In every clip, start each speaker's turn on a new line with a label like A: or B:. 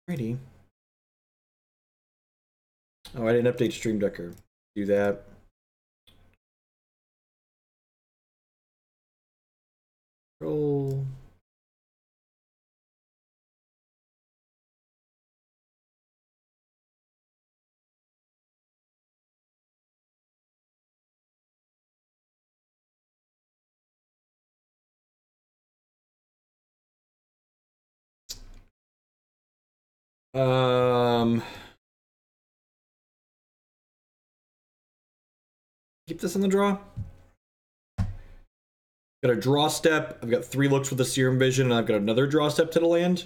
A: Alrighty. Oh, I didn't update Stream Decker. Do that. Roll. Keep this in the draw. Got a draw step. I've got 3 looks with the Serum Vision, and I've got another draw step to the land.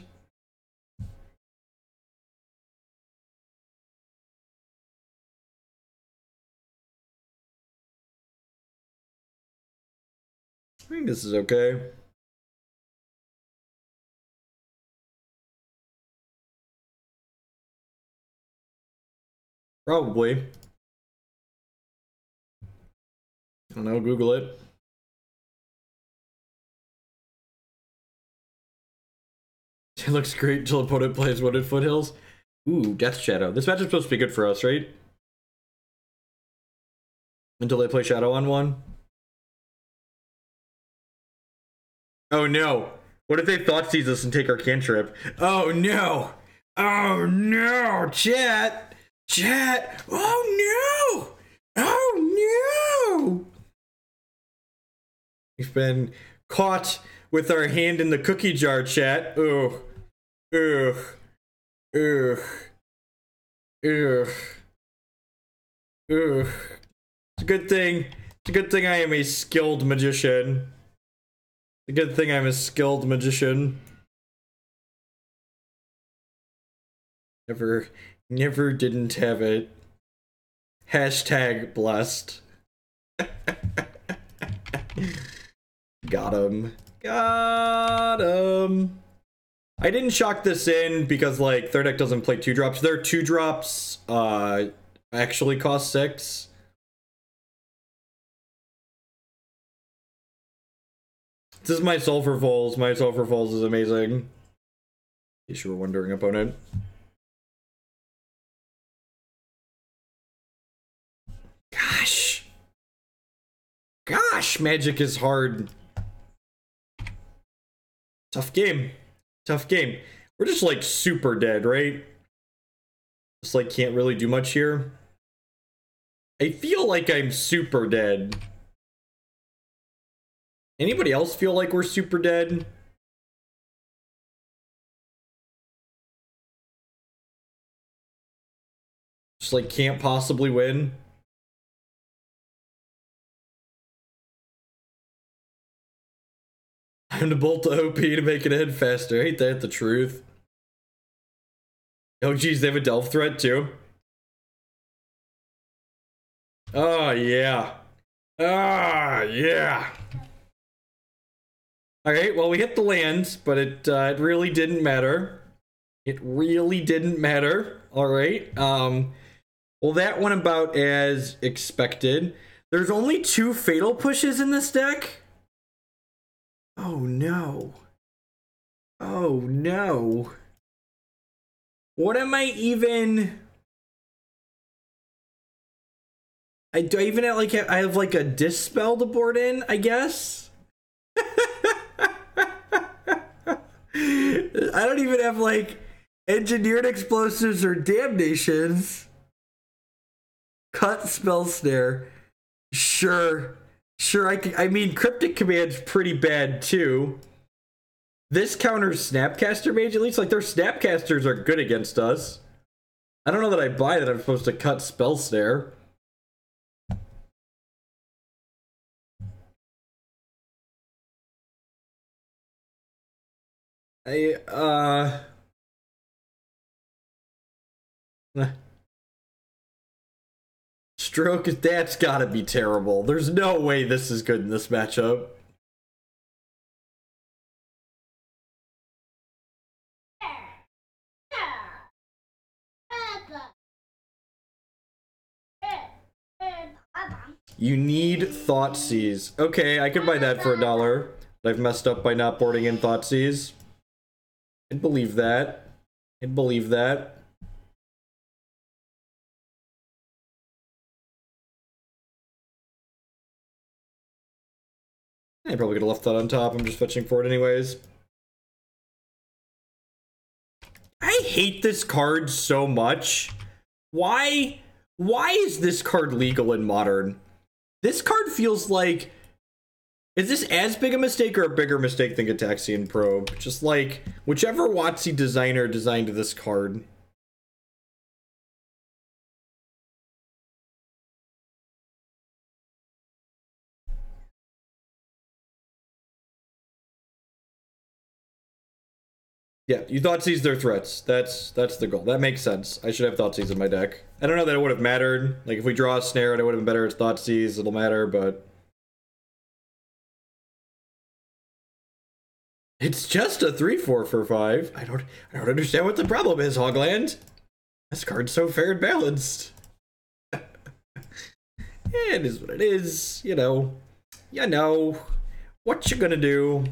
A: I think this is okay. Probably. I don't know, Google it. It looks great until opponent plays Wooded Foothills. Ooh, Death Shadow. This match is supposed to be good for us, right? Until they play Shadow on one. Oh no. What if they Thoughtseize us and take our cantrip? Oh no. Oh no, chat. Chat. Oh no. Oh no. We've been caught with our hand in the cookie jar, chat. Ugh. Ugh. Ugh. Ugh. Ugh. It's a good thing. It's a good thing I am a skilled magician. It's a good thing I'm a skilled magician. Never didn't have it. Hashtag blessed. Got him. Got him. I didn't shock this in because, like, their deck doesn't play 2-drops. Their 2-drops actually cost 6. This is my Sulfur Falls. My Sulfur Falls is amazing. In case you were wondering, opponent. Gosh. Gosh, Magic is hard. Tough game. Tough game. We're just, like, super dead, right? Just, like, can't really do much here. I feel like I'm super dead. Anybody else feel like we're super dead? Just, like, can't possibly win? I'm to bolt the OP to make it end faster. Ain't that the truth? Oh, geez, they have a Delve threat, too? Oh, yeah. Ah, yeah. Alright, well, we hit the lands, but it really didn't matter. It really didn't matter. Alright, well, that went about as expected. There's only 2 fatal pushes in this deck? Oh, no. Oh, no. What am I even... Do I even have, like, I have, like, a Dispel to board in, I guess? I don't even have, like, Engineered Explosives or Damnations. Cut Spell Snare. Sure. Sure, I mean, Cryptic Command's pretty bad, too. This counters Snapcaster Mage, at least. Like, their Snapcasters are good against us. I don't know that I buy that I'm supposed to cut Spell Snare. Stroke, that's gotta be terrible. There's no way this is good in this matchup. You need Thoughtseize. Okay, I could buy that for $1. I've messed up by not boarding in Thoughtseize. I believe that. I'd believe that. I probably could have left that on top. I'm just fetching for it anyways. I hate this card so much. Why is this card legal in Modern? This card feels like... Is this as big a mistake or a bigger mistake than Gataxian Probe? Just like, whichever WotC designer designed this card. Yeah, you Thoughtseize their threats. That's the goal. That makes sense. I should have Thoughtseize in my deck. I don't know that it would have mattered. Like, if we draw a snare and it would have been better as Thoughtseize, it'll matter, but... It's just a 3/4 for 5. I don't understand what the problem is, Hogland. This card's so fair and balanced. It is what it is, you know. You know. What you gonna do?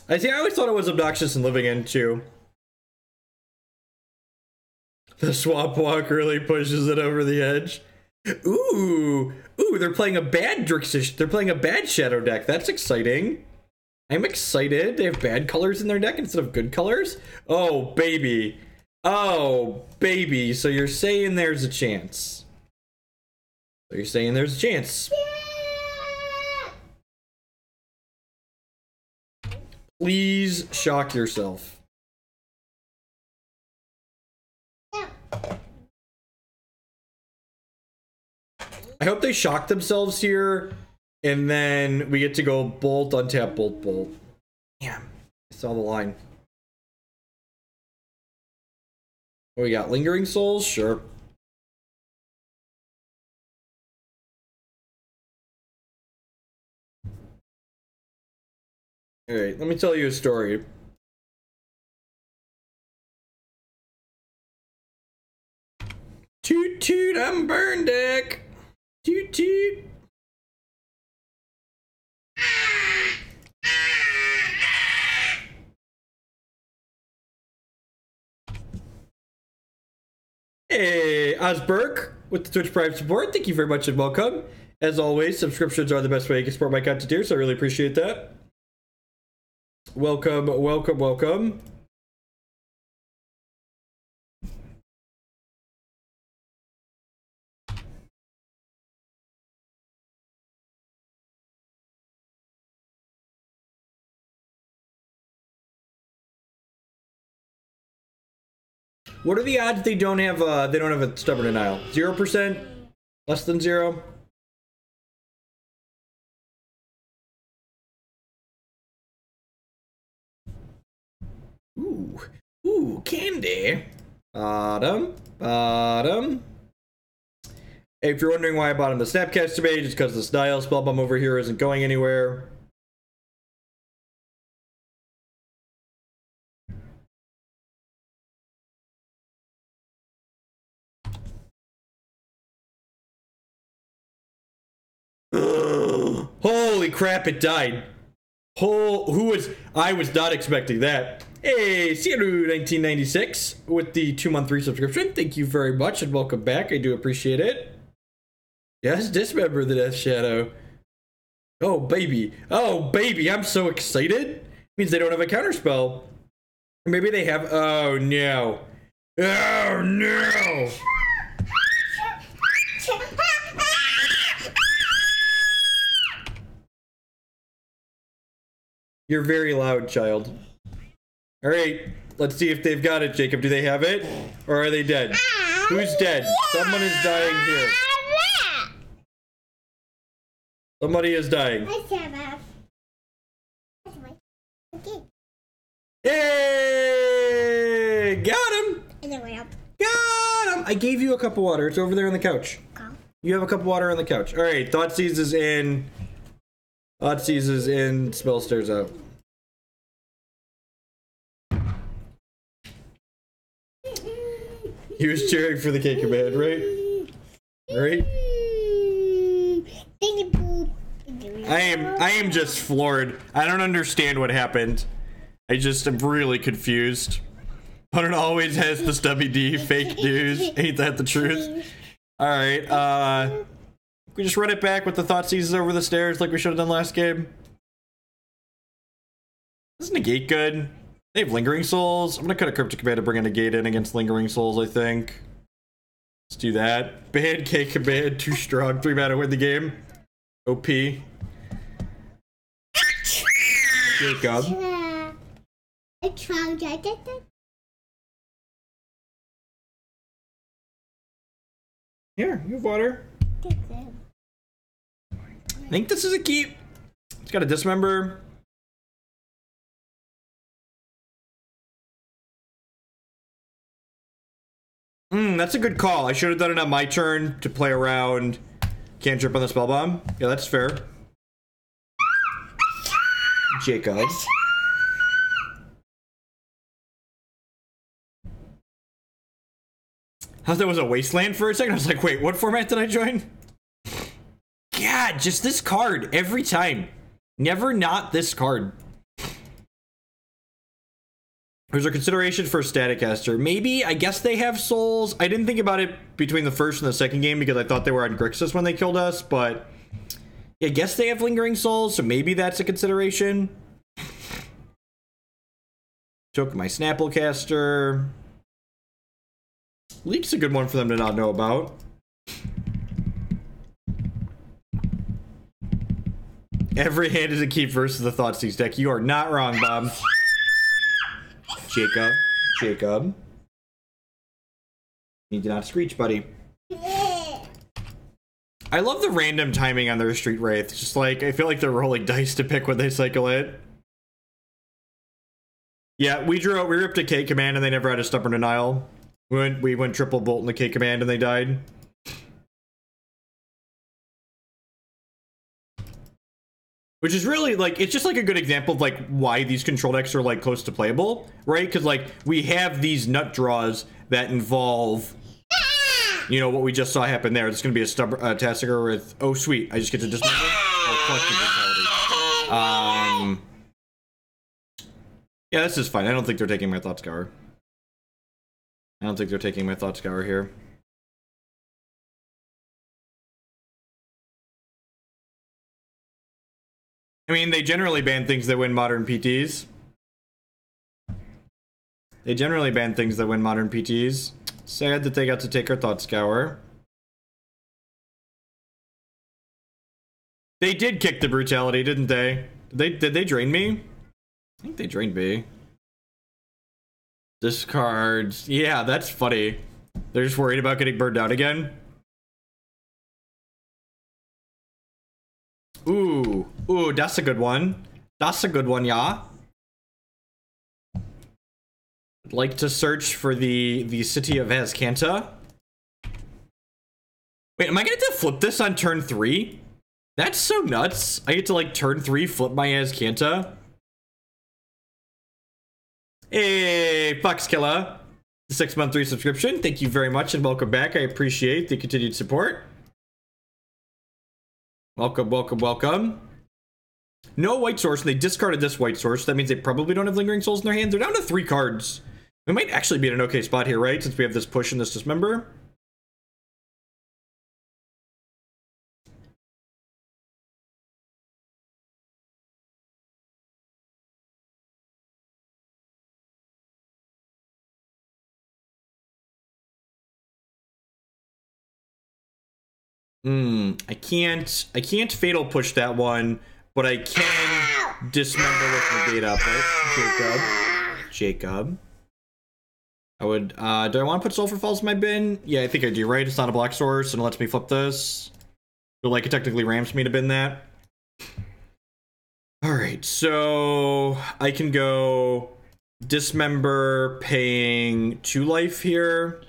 A: I always thought it was obnoxious and living in, too. The Swamp Walk really pushes it over the edge. Ooh, they're playing a bad Grixis. They're playing a bad Shadow deck. That's exciting. I'm excited. They have bad colors in their deck instead of good colors. Oh, baby. Oh, baby. So you're saying there's a chance. Please shock yourself. I hope they shock themselves here, and then we get to go bolt, untap, bolt, bolt. Damn, I saw the line. What we got? Lingering Souls? Sure. Alright, let me tell you a story. Toot toot, I'm burn deck. Toot toot. Hey, Osberg with the Twitch Prime support. Thank you very much and welcome. As always, subscriptions are the best way you can support my content here, so I really appreciate that. Welcome, welcome, welcome. What are the odds they don't have a stubborn denial? 0%? Less than 0? Ooh, candy. Bottom. Hey, if you're wondering why I bought him the Snapcaster Mage, it's because the Style Spellbomb over here isn't going anywhere. Holy crap, it died. I was not expecting that. Hey, Siru1996 with the 2-month resubscription. Thank you very much and welcome back. I do appreciate it. Yes, Dismember the Death Shadow. Oh, baby. Oh, baby. I'm so excited. Means they don't have a counterspell. Or maybe they have. Oh, no. Oh, no. You're very loud, child. All right, let's see if they've got it, Jacob. Do they have it? Or are they dead? Who's dead? Someone is dying here. Somebody is dying. Hey! Got him! Got him! I gave you a cup of water. It's over there on the couch. You have a cup of water on the couch. All right, Thoughtseize is in. Thoughtseize is in. Spell Snare's out. He was cheering for the K command, right? Right? I am just floored. I don't understand what happened. I'm really confused. Opponent always has the stubby D. Fake news. Ain't that the truth? Alright, we just run it back with the Thoughtseizes over the stairs like we should have done last game. Is Negate good? They have Lingering Souls. I'm gonna cut a Cryptic Command to bring a Negate in against Lingering Souls, I think. Let's do that. Ban K Command, too strong. 3 mana, win the game. OP. Jacob. Here, you have water. I think this is a keep. It's got a Dismember. That's a good call. I should have done it on my turn to play around. Can't trip on the spell bomb. Yeah, that's fair. Jacob. I thought that was a wasteland for a second. I was like, wait, what format did I join? God, just this card every time. Never not this card. There's a consideration for Staticaster. Maybe, I guess they have souls. I didn't think about it between the first and the second game because I thought they were on Grixis when they killed us, but I guess they have lingering souls, so maybe that's a consideration. Took my Snapcaster. Leak's a good one for them to not know about. Every hand is a keep versus the Thoughtseize deck. You are not wrong, Bob. Jacob. Need to not screech, buddy. I love the random timing on their Street Wraith. It's just like, I feel like they're rolling dice to pick when they cycle it. Yeah, we ripped a K command and they never had a Stubborn Denial. We went triple bolt in the K command and they died. Which is really, like, it's just like a good example of like why these control decks are like close to playable, right? Because like we have these nut draws that involve, you know, what we just saw happen there. It's going to be a Tasigur with, oh sweet, I just get to Dismember. Oh, Collective Brutality. Yeah, this is fine. I don't think they're taking my Thought Scour. I don't think they're taking my Thought Scour here. I mean, they generally ban things that win modern PTs. Sad that they got to take our Thought Scour. They did kick the Brutality, didn't they? Did they drain me? I think they drained me. Discards. Yeah, that's funny. They're just worried about getting burned out again. Ooh, that's a good one. Yeah. I'd like to search for the city of Azcanta. Wait, am I gonna have to flip this on turn 3? That's so nuts. I get to like turn 3 flip my Azcanta. Hey, Foxkiller. 6-month 3 subscription. Thank you very much and welcome back. I appreciate the continued support. Welcome. No white source, and they discarded this white source. That means they probably don't have Lingering Souls in their hand. They're down to 3 cards. We might actually be in an okay spot here, right? Since we have this push and this Dismember. I can't Fatal Push that one, but I can Dismember with Negate up, right? Jacob. I would, do I want to put Sulfur Falls in my bin? Yeah, I think I do, right? It's not a black source, and it lets me flip this. So, like, it technically ramps me to bin that. Alright, so I can go Dismember, paying 2 life here.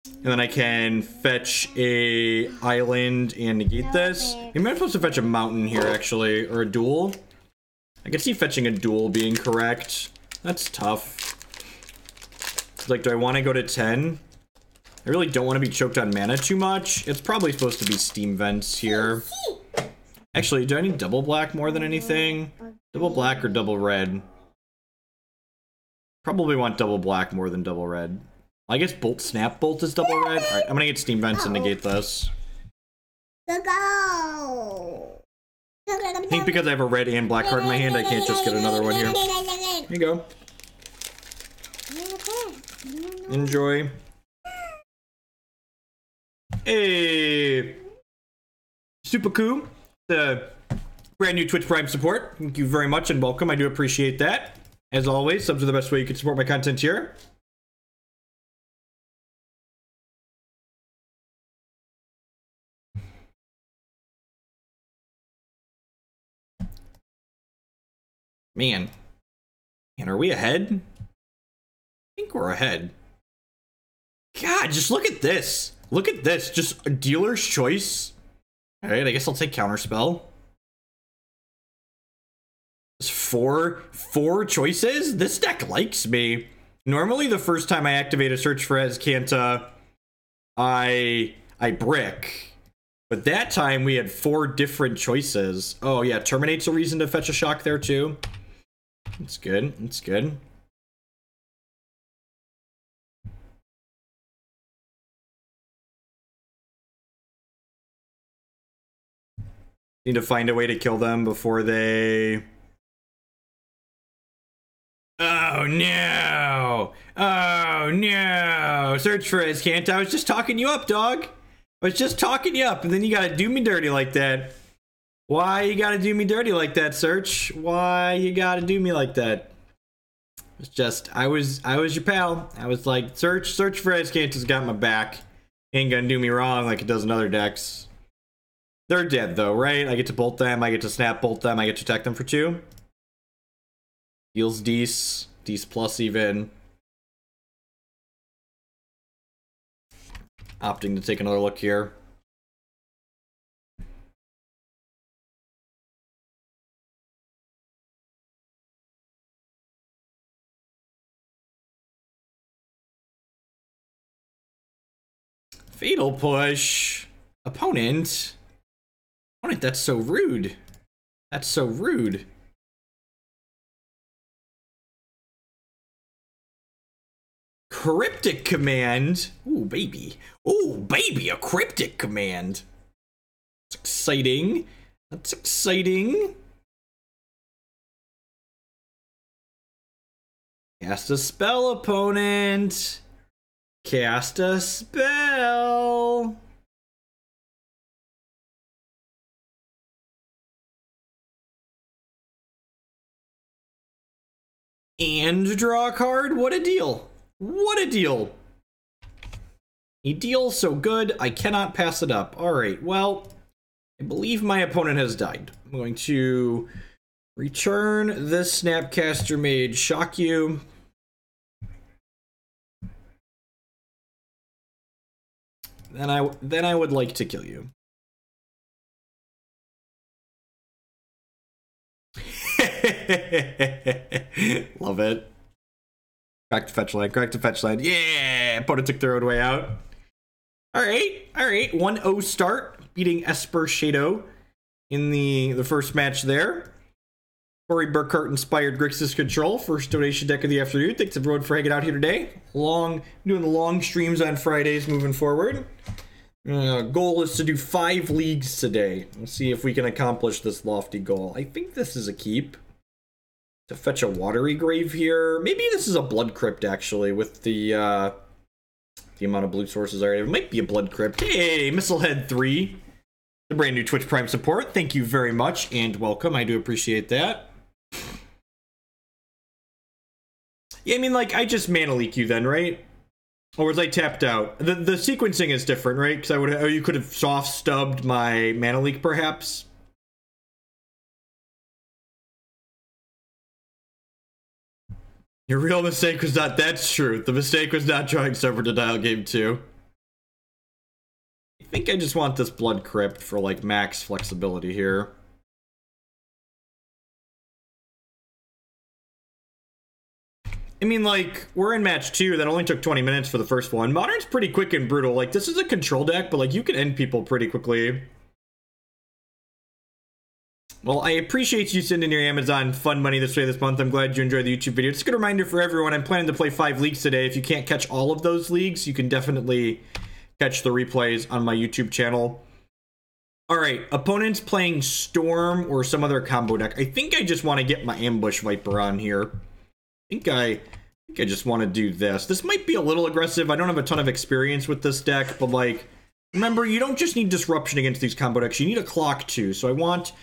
A: And then I can fetch a island and negate this. Maybe I'm supposed to fetch a mountain here, actually, or a duel. I can see fetching a duel being correct. That's tough. Like, do I want to go to 10? I really don't want to be choked on mana too much. It's probably supposed to be Steam Vents here. Actually, do I need double black more than anything? Double black or double red? Probably want double black more than double red. I guess Bolt Snap Bolt is double red. Alright, I'm gonna get Steam Vents and negate this.
B: Go.
A: I think because I have a red and black card in my hand, I can't just get another one here. Here you go. Enjoy. Hey! Super cool. The brand new Twitch Prime support. Thank you very much and welcome. I do appreciate that. As always, subs are the best way you can support my content here. Man, are we ahead? I think we're ahead. God, just look at this. Look at this. Just a dealer's choice. All right, I guess I'll take Counterspell. It's four choices? This deck likes me. Normally, the first time I activate a search for Azcanta, I brick. But that time, we had 4 different choices. Oh, yeah, Terminate's a reason to fetch a shock there, too. That's good. That's good. Need to find a way to kill them before they... Oh no! Oh no! Search for Azcanta. I was just talking you up, dog. I was just talking you up, and then you gotta do me dirty like that. Why you gotta do me dirty like that, Search? Why you gotta do me like that? It's just, I was your pal. I was like, Search for Azcanta's got my back. Ain't gonna do me wrong like it does in other decks. They're dead though, right? I get to bolt them, I get to snap bolt them, I get to attack them for 2. Deals Dece plus even. Opting to take another look here. Fatal Push. Opponent, that's so rude. That's so rude. Cryptic Command. Ooh, baby. Ooh, baby, a Cryptic Command. That's exciting. That's exciting. Cast a spell, opponent. Cast a spell. And draw a card? What a deal. What a deal. A deal so good, I cannot pass it up. Alright, well, I believe my opponent has died. I'm going to return this Snapcaster Mage, shock you. Then I would like to kill you. Love it. Crack to fetch land, crack to fetch land. Yeah! Opponent took their own way out. Alright. 1-0 start, beating Esper Shadow in the first match there. Corey Burkhart inspired Grixis Control, first donation deck of the afternoon. Thanks everyone for hanging out here today. Doing the long streams on Fridays moving forward. Goal is to do 5 leagues today. Let's see if we can accomplish this lofty goal. I think this is a keep. To fetch a Watery Grave here. Maybe this is a Blood Crypt, actually, with the amount of blue sources already. It might be a Blood Crypt. Hey, Missilehead 3. The brand new Twitch Prime support. Thank you very much, and welcome. I do appreciate that. Yeah, I mean, like, I just mana leak you then, right? Or was I tapped out? The sequencing is different, right? Because you could have soft stubbed my mana leak, perhaps. Your real mistake was not, that's true. The mistake was not drawing Server to Dial Game 2. I think I just want this Blood Crypt for, like, max flexibility here. I mean, like, we're in match 2. That only took 20 minutes for the first one. Modern's pretty quick and brutal. Like, this is a control deck, but, like, you can end people pretty quickly. Well, I appreciate you sending your Amazon fund money this way this month. I'm glad you enjoyed the YouTube video. It's a good reminder for everyone. I'm planning to play 5 leagues today. If you can't catch all of those leagues, you can definitely catch the replays on my YouTube channel. All right, opponents playing Storm or some other combo deck. I think I just want to get my Ambush Viper on here. I think I just want to do this. This might be a little aggressive. I don't have a ton of experience with this deck, but like, remember, you don't just need disruption against these combo decks. You need a clock too. So I want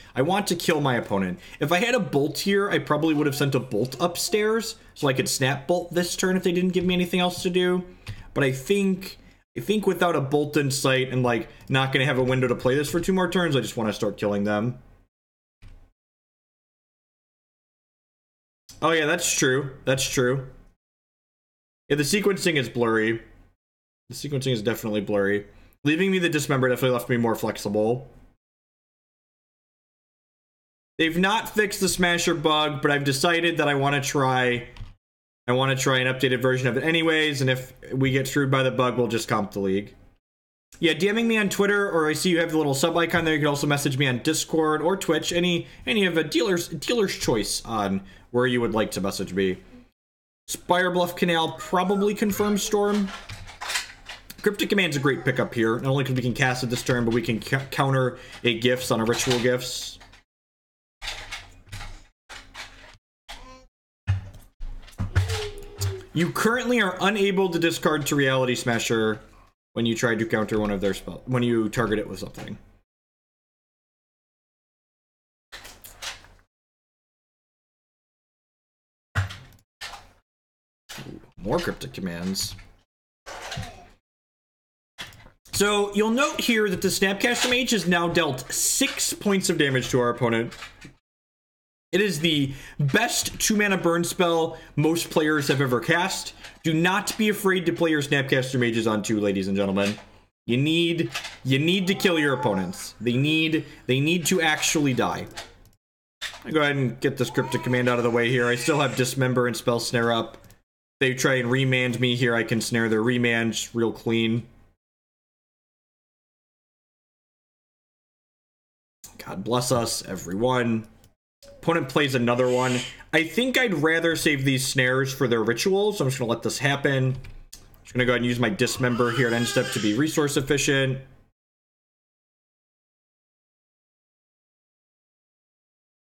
A: to kill my opponent. If I had a bolt here, I probably would have sent a bolt upstairs so I could snap bolt this turn if they didn't give me anything else to do. But I think without a bolt in sight and like not going to have a window to play this for 2 more turns, I just want to start killing them. Oh yeah, that's true. That's true. Yeah, the sequencing is blurry. The sequencing is definitely blurry. Leaving me the Dismember definitely left me more flexible. They've not fixed the Smasher bug, but I've decided that I want to try an updated version of it anyways, and if we get screwed by the bug, we'll just comp the league. Yeah, DMing me on Twitter, or I see you have the little sub icon there. You can also message me on Discord or Twitch, any of a dealer's choice on where you would like to message me. Spire Bluff Canal probably confirms Storm. Cryptic Command's a great pickup here, not only because we can cast it this turn, but we can counter a gifts on a ritual gifts. You currently are unable to discard to Reality Smasher when you try to counter one of their spells, when you target it with something. Ooh, more Cryptic Commands. So you'll note here that the Snapcaster Mage has now dealt 6 points of damage to our opponent. It is the best 2-mana burn spell most players have ever cast. Do not be afraid to play your Snapcaster Mages on 2, ladies and gentlemen. You need to kill your opponents. They need to actually die. I'll go ahead and get this Cryptic Command out of the way here. I still have Dismember and Spell Snare up. They try and remand me here. I can snare their remand real clean. God bless us, everyone. Opponent plays another one. I think I'd rather save these snares for their rituals, so I'm just going to let this happen. Just going to go ahead and use my Dismember here at end step to be resource efficient.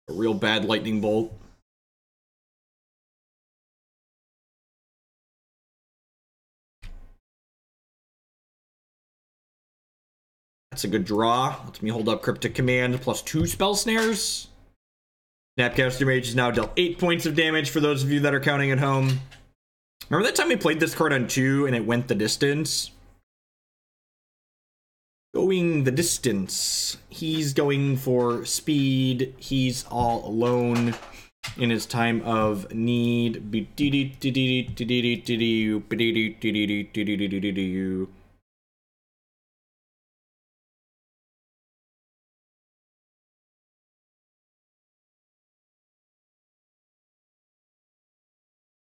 A: A real bad lightning bolt. That's a good draw. Lets me hold up Cryptic Command plus 2 Spell Snares. Snapcaster Mage has now dealt 8 points of damage for those of you that are counting at home. Remember that time we played this card on 2 and it went the distance? Going the distance. He's going for speed. He's all alone in his time of need.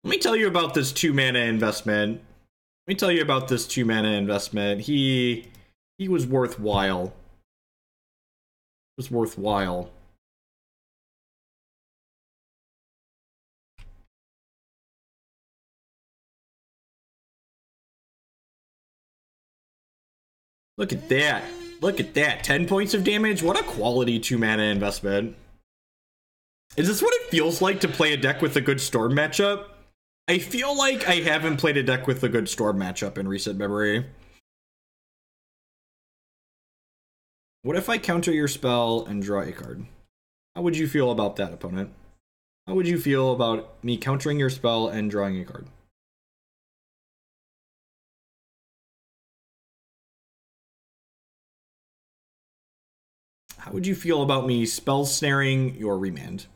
A: Let me tell you about this 2-mana investment. He was worthwhile. It was worthwhile. Look at that. Look at that. 10 points of damage. What a quality 2-mana investment. Is this what it feels like to play a deck with a good Storm matchup? I feel like I haven't played a deck with a good Storm matchup in recent memory. What if I counter your spell and draw a card? How would you feel about that, opponent? How would you feel about me countering your spell and drawing a card? How would you feel about me spell snaring your remand?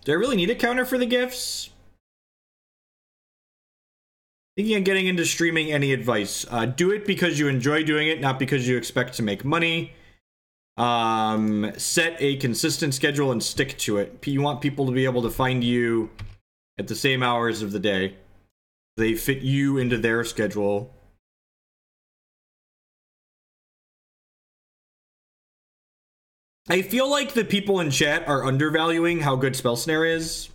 A: Do I really need a counter for the gifts? Thinking of getting into streaming, any advice? Do it because you enjoy doing it, not because you expect to make money. Set a consistent schedule and stick to it. You want people to be able to find you at the same hours of the day. They fit you into their schedule. I feel like the people in chat are undervaluing how good Spell Snare is.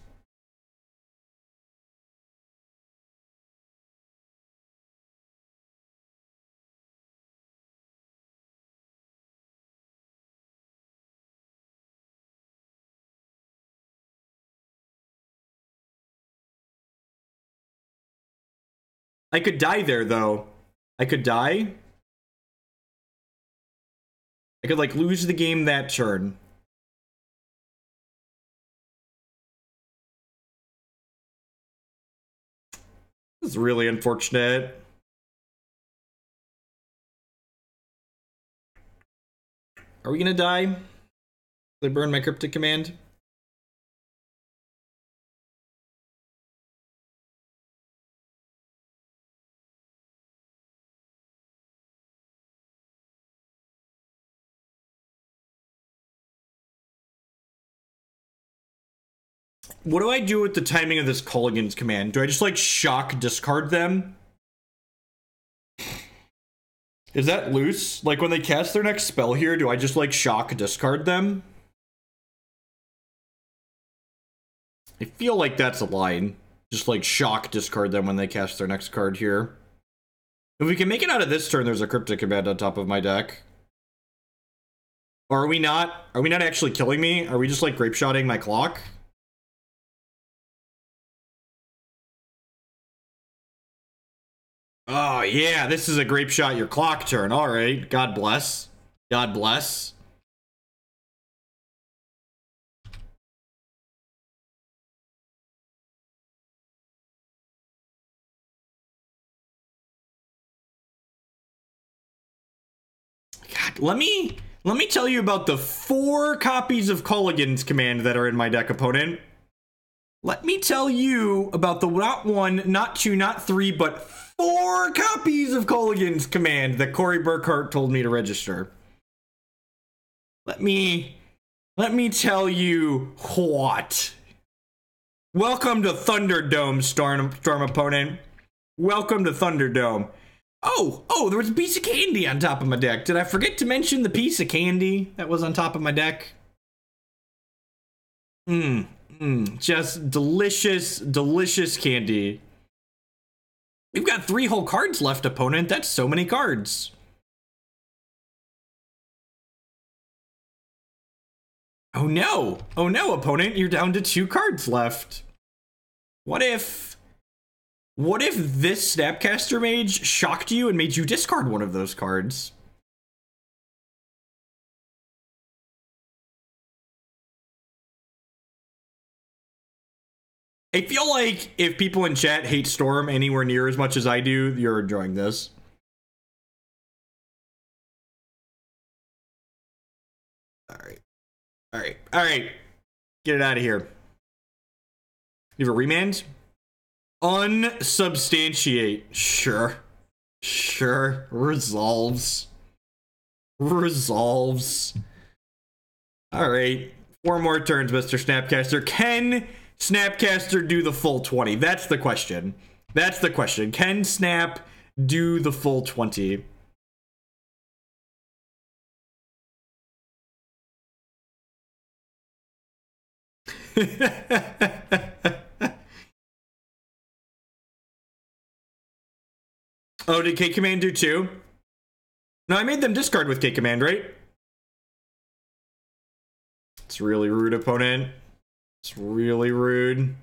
A: I could die there, though. I could die. I could, like, lose the game that turn. This is really unfortunate. Are we gonna die? They burn my Cryptic Command? What do I do with the timing of this Kolaghan's command? Do I just, like, shock discard them? Is that loose? Like, when they cast their next spell here, do I just, like, shock discard them? I feel like that's a line. Just, like, shock discard them when they cast their next card here. If we can make it out of this turn, there's a Cryptic Command on top of my deck. Or are we not? Are we not actually killing me? Are we just, like, grape-shotting my clock? Oh, yeah, this is a grape shot your clock turn. All right, God bless. God bless. God, let me tell you about the 4 copies of Kolaghan's command that are in my deck, opponent. Let me tell you about the not 1, not 2, not 3, but 4 copies of Kolaghan's command that Corey Burkhart told me to register. Let me tell you what. Welcome to Thunderdome, Storm opponent. Welcome to Thunderdome. Oh, there was a piece of candy on top of my deck. Did I forget to mention the piece of candy that was on top of my deck? Just delicious, delicious candy. We've got 3 whole cards left, opponent. That's so many cards. Oh no, opponent, you're down to 2 cards left. What if this Snapcaster Mage shocked you and made you discard one of those cards? I feel like if people in chat hate Storm anywhere near as much as I do, you're enjoying this. All right. Get it out of here. You have a remand? Unsubstantiate. Sure. Resolves. All right. 4 more turns, Mr. Snapcaster. Can Snapcaster do the full 20? That's the question. Can Snap do the full 20? Oh, did K-Command do 2? No, I made them discard with K-Command, right? It's really rude, opponent. It's really rude.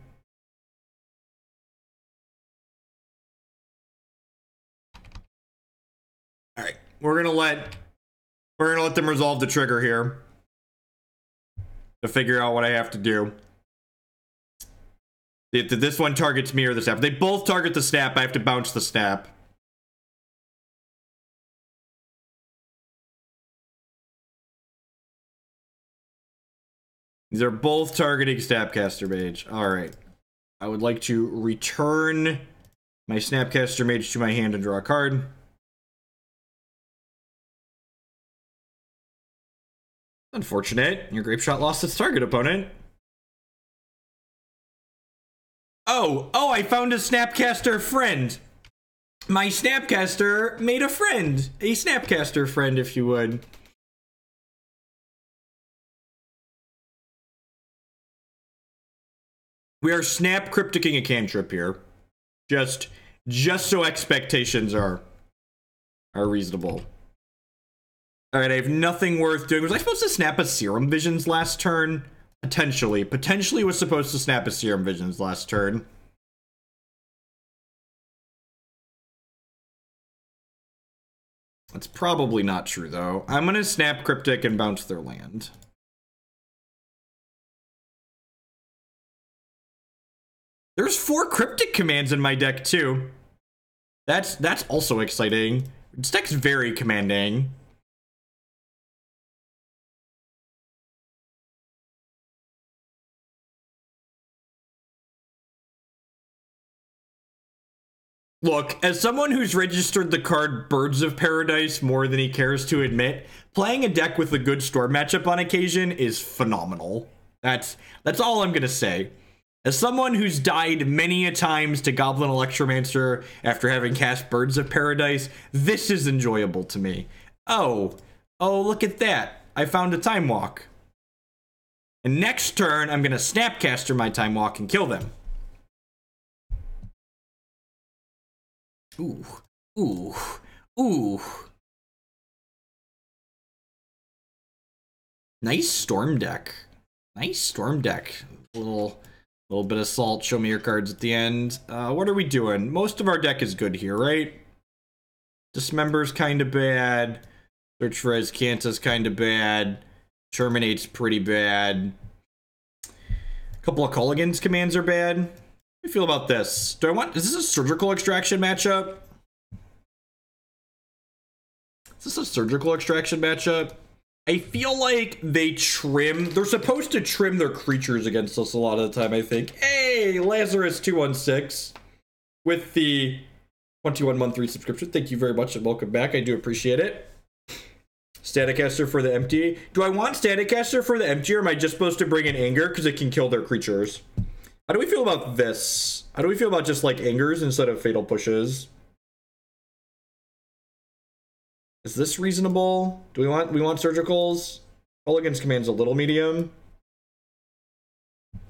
A: All right, we're gonna let them resolve the trigger here to figure out what I have to do. If this one targets me or the snap, they both target the snap. I have to bounce the snap. These are both targeting Snapcaster Mage. All right. I would like to return my Snapcaster Mage to my hand and draw a card. Unfortunate. Your Grape Shot lost its target opponent. Oh, I found a Snapcaster friend. My Snapcaster made a friend. A Snapcaster friend, if you would. We are snap crypticking a cantrip here. Just so expectations are reasonable. Alright, I have nothing worth doing. Was I supposed to snap a Serum Visions last turn? Potentially. Potentially was supposed to snap a Serum Visions last turn. That's probably not true, though. I'm gonna snap Cryptic and bounce their land. There's 4 Cryptic Commands in my deck, too. That's also exciting. This deck's very commanding. Look, as someone who's registered the card Birds of Paradise more than he cares to admit, playing a deck with a good Storm matchup on occasion is phenomenal. That's all I'm gonna say. As someone who's died many a times to Goblin Electromancer after having cast Birds of Paradise, this is enjoyable to me. Oh, look at that. I found a Time Walk. And next turn, I'm gonna Snapcaster my Time Walk and kill them. Ooh. Nice Storm deck. Little bit of salt. Show me your cards at the end. What are we doing? Most of our deck is good here, right? Dismember's kind of bad. Search for Azcanta's kind of bad. Terminate's pretty bad. A couple of Kolaghan's commands are bad. How do you feel about this? Is this a Surgical Extraction matchup? I feel like they're supposed to trim their creatures against us a lot of the time, I think. Hey, Lazarus 216 with the 21-month resubscription. Thank you very much and welcome back. I do appreciate it. Staticaster for the empty. Do I want Staticaster for the empty, or am I just supposed to bring in Anger because it can kill their creatures? How do we feel about this? How do we feel about just like Angers instead of Fatal Pushes? Is this reasonable? Do we want Surgicals? Kolaghan's Command's a little medium.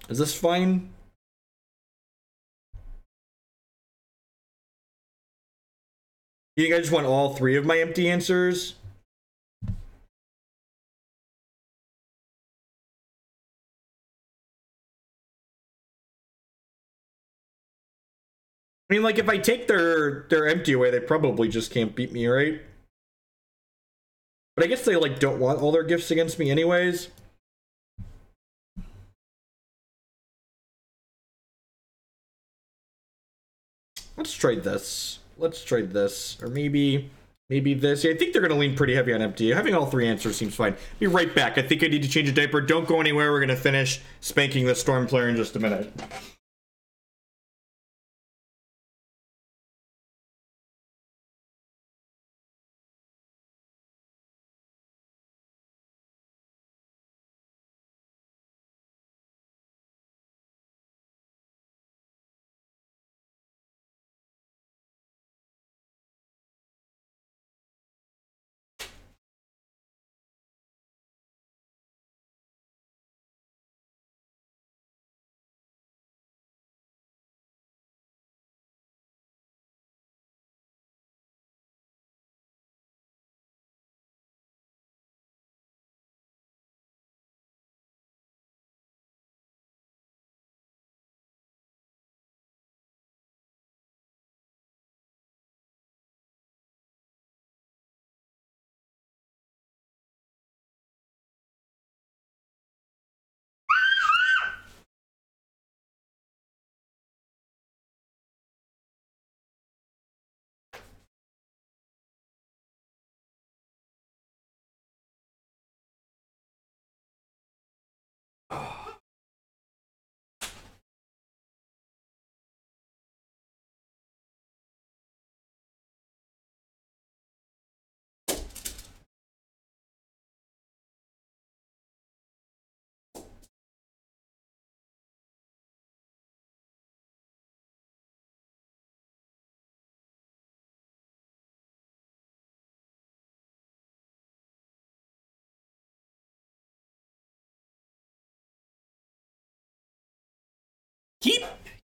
A: Is this fine? You think I just want all 3 of my empty answers? I mean, like, if I take their empty away, they probably just can't beat me, right? But I guess they, like, don't want all their gifts against me anyways. Let's trade this. Or maybe this. Yeah, I think they're going to lean pretty heavy on empty. Having all 3 answers seems fine. Be right back. I think I need to change a diaper. Don't go anywhere. We're going to finish spanking the Storm player in just a minute.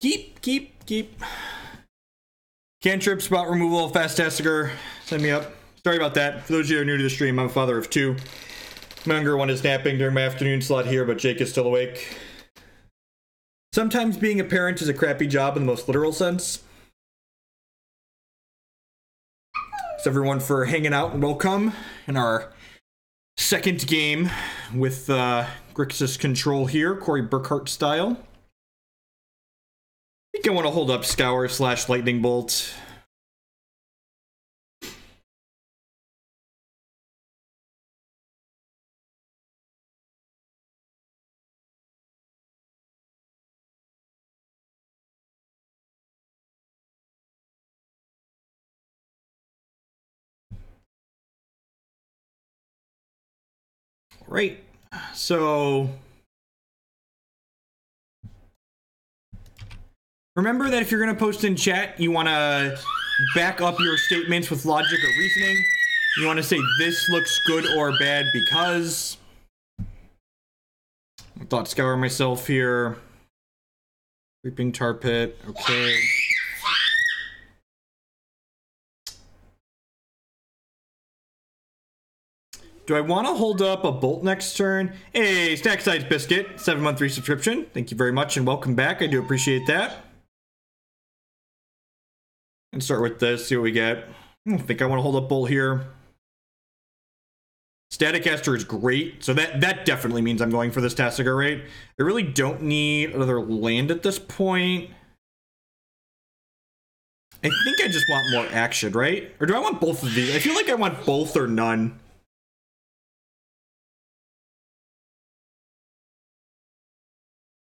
A: Keep. Cantrip, spot removal, fast Tasigur. Send me up. Sorry about that. For those of you who are new to the stream, I'm a father of 2. My younger one is napping during my afternoon slot here, but Jake is still awake. Sometimes being a parent is a crappy job in the most literal sense. Thanks everyone for hanging out and welcome in our second game with Grixis control here, Corey Burkhart style. I think I want to hold up Scour / Lightning Bolt. Right, so remember that if you're going to post in chat, you want to back up your statements with logic or reasoning. You want to say this looks good or bad because. I Thought Scour myself here. Creeping Tar Pit, okay. Do I want to hold up a Bolt next turn? Hey, Stack Size Biscuit, 7-month resubscription. Thank you very much and welcome back. I do appreciate that. Let's start with this, see what we get. I don't think I want to hold up Bolt here. Staticaster is great, so that definitely means I'm going for this Tasigur, right? I really don't need another land at this point. I think I just want more action, right? Or do I want both of these? I feel like I want both or none.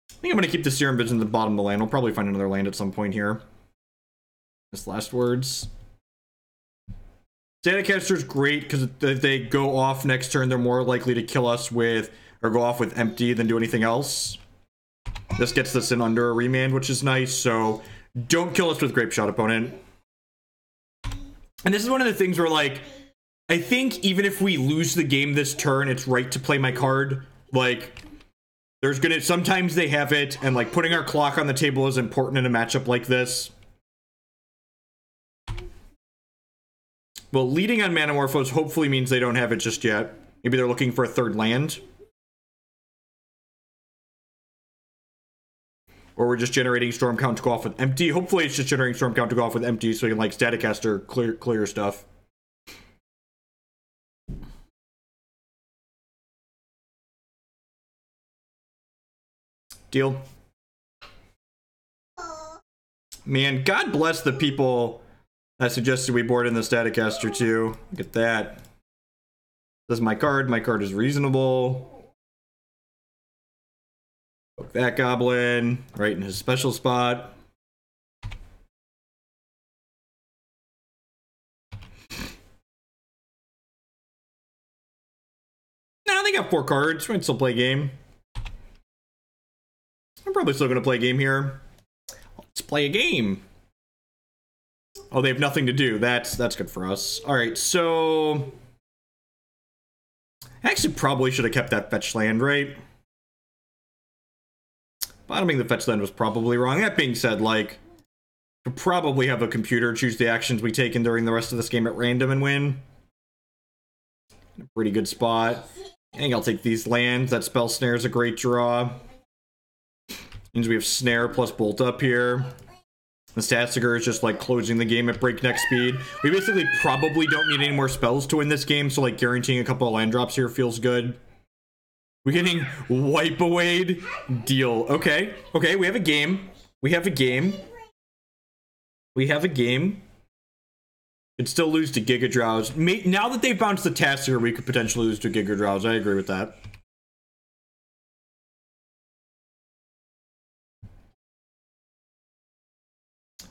A: I think I'm going to keep the Serum Visions at the bottom of the land. We'll probably find another land at some point here. This last words. Staticaster's great because if they go off next turn, they're more likely to kill us with, or go off with empty than do anything else. This gets us in under a remand, which is nice, so don't kill us with Grape Shot, opponent. And this is one of the things where, like, I think even if we lose the game this turn, it's right to play my card. Like, there's gonna, sometimes they have it, and like putting our clock on the table is important in a matchup like this. Well, leading on Manamorphose hopefully means they don't have it just yet. Maybe they're looking for a third land. Or we're just generating Storm Count to go off with empty. Hopefully it's just generating Storm Count to go off with empty so we can like Staticaster clear stuff. Deal. Man, God bless the people that suggested we board in the Staticaster too. Look at that. This is my card. My card is reasonable. Poke that goblin right in his special spot. Now they got 4 cards. We can still play a game. I'm probably still going to play a game here. Let's play a game. Oh, they have nothing to do. That's good for us. All right, so I actually probably should have kept that fetch land, right? Bottoming the fetch land was probably wrong. That being said, like, could probably have a computer choose the actions we take in during the rest of this game at random and win. In a pretty good spot. I think I'll take these lands. That Spell Snare is a great draw. Means we have Snare plus Bolt up here. The Tasigur is just like closing the game at breakneck speed. We basically probably don't need any more spells to win this game, so like guaranteeing a couple of land drops here feels good. We're getting wipe awayed. Deal. Okay. Okay, we have a game. We have a game. We have a game. Could still lose to Giga Drowse. Now that they've bounced the Tasigur, we could potentially lose to Giga Drowse. I agree with that.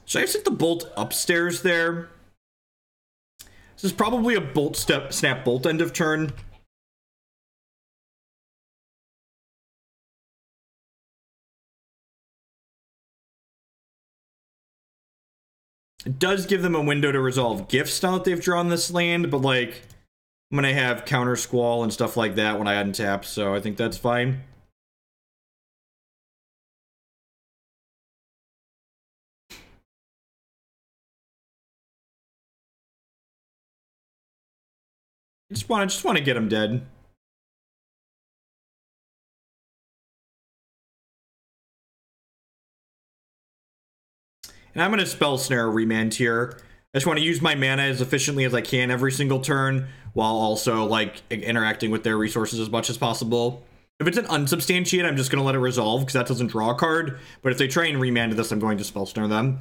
A: Should I set the Bolt upstairs there? This is probably a Bolt snap Bolt end of turn. It does give them a window to resolve gifts now that they've drawn this land, but like I'm gonna have Countersquall and stuff like that when I untap, so I think that's fine. Just want to get him dead. And I'm gonna Spell Snare Remand here. I just want to use my mana as efficiently as I can every single turn, while also like interacting with their resources as much as possible. If it's an unsubstantiate, I'm just gonna let it resolve because that doesn't draw a card. But if they try and remand this, I'm going to Spell Snare them.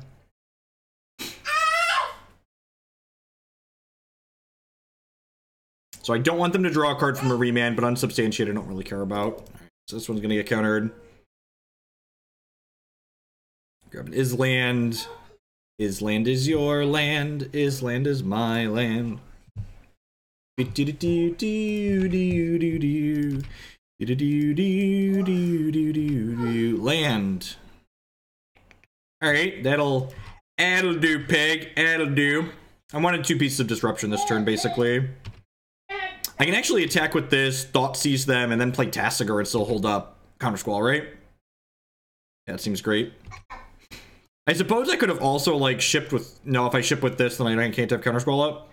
A: So I don't want them to draw a card from a remand, but unsubstantiated I don't really care about. Right, so this one's gonna get countered. Grab an Island. Island is your land. Island is my land. Land. Alright, that'll do, pig. That'll do. I wanted 2 pieces of disruption this turn, basically. I can actually attack with this, Thoughtseize them, and then play Tasigur and still hold up Countersquall, right? Yeah, that seems great. I suppose I could have also, like, shipped with... No, if I ship with this, then I can't have Countersquall up.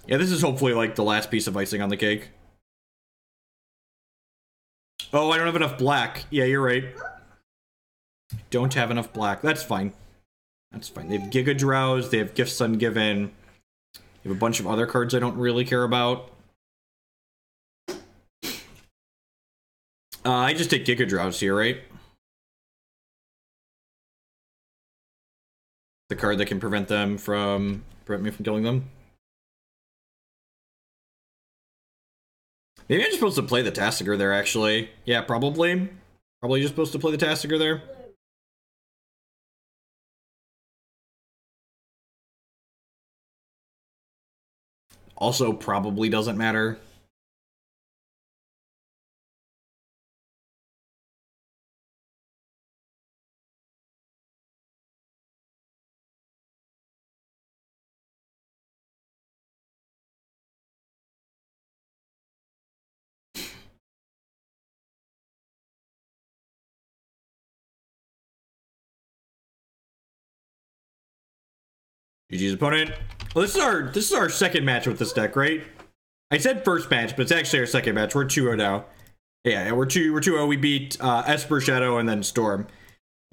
A: Yeah, this is hopefully, like, the last piece of icing on the cake. Oh, I don't have enough black. Yeah, you're right. Don't have enough black. That's fine. That's fine. They have Giga Drowse. They have Gifts Ungiven. They have a bunch of other cards I don't really care about. I just take Giga Drowse here, right? The card that can prevent me from killing them. Maybe I'm just supposed to play the Tasigur there, actually. Yeah, probably. Probably just supposed to play the Tasigur there. Also, probably doesn't matter. GG's opponent. Well, this is our second match with this deck, right? I said first match, but it's actually our second match. We're 2-0 now. Yeah, we're 2-0. We beat Esper, Shadow, and then Storm.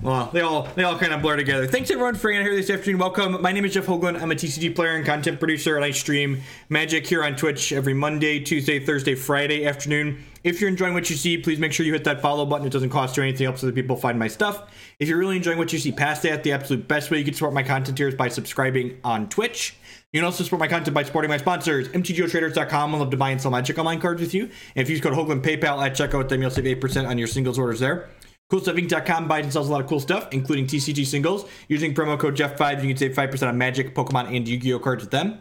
A: Well, they all kind of blur together. Thanks everyone for being here this afternoon. Welcome. My name is Jeff Hoagland. I'm a TCG player and content producer, and I stream Magic here on Twitch every Monday, Tuesday, Thursday, Friday afternoon. If you're enjoying what you see, please make sure you hit that follow button. It doesn't cost you anything, helps other people find my stuff. If you're really enjoying what you see past that, the absolute best way you can support my content here is by subscribing on Twitch. You can also support my content by supporting my sponsors, mtgotraders.com. I love to buy and sell Magic Online cards with you. And if you use code Hoagland PayPal at checkout, then you'll save 8% on your singles orders there. CoolStuffInc.com buys and sells a lot of cool stuff, including TCG singles. Using promo code Jeff5, you can save 5% on Magic, Pokemon, and Yu-Gi-Oh cards with them.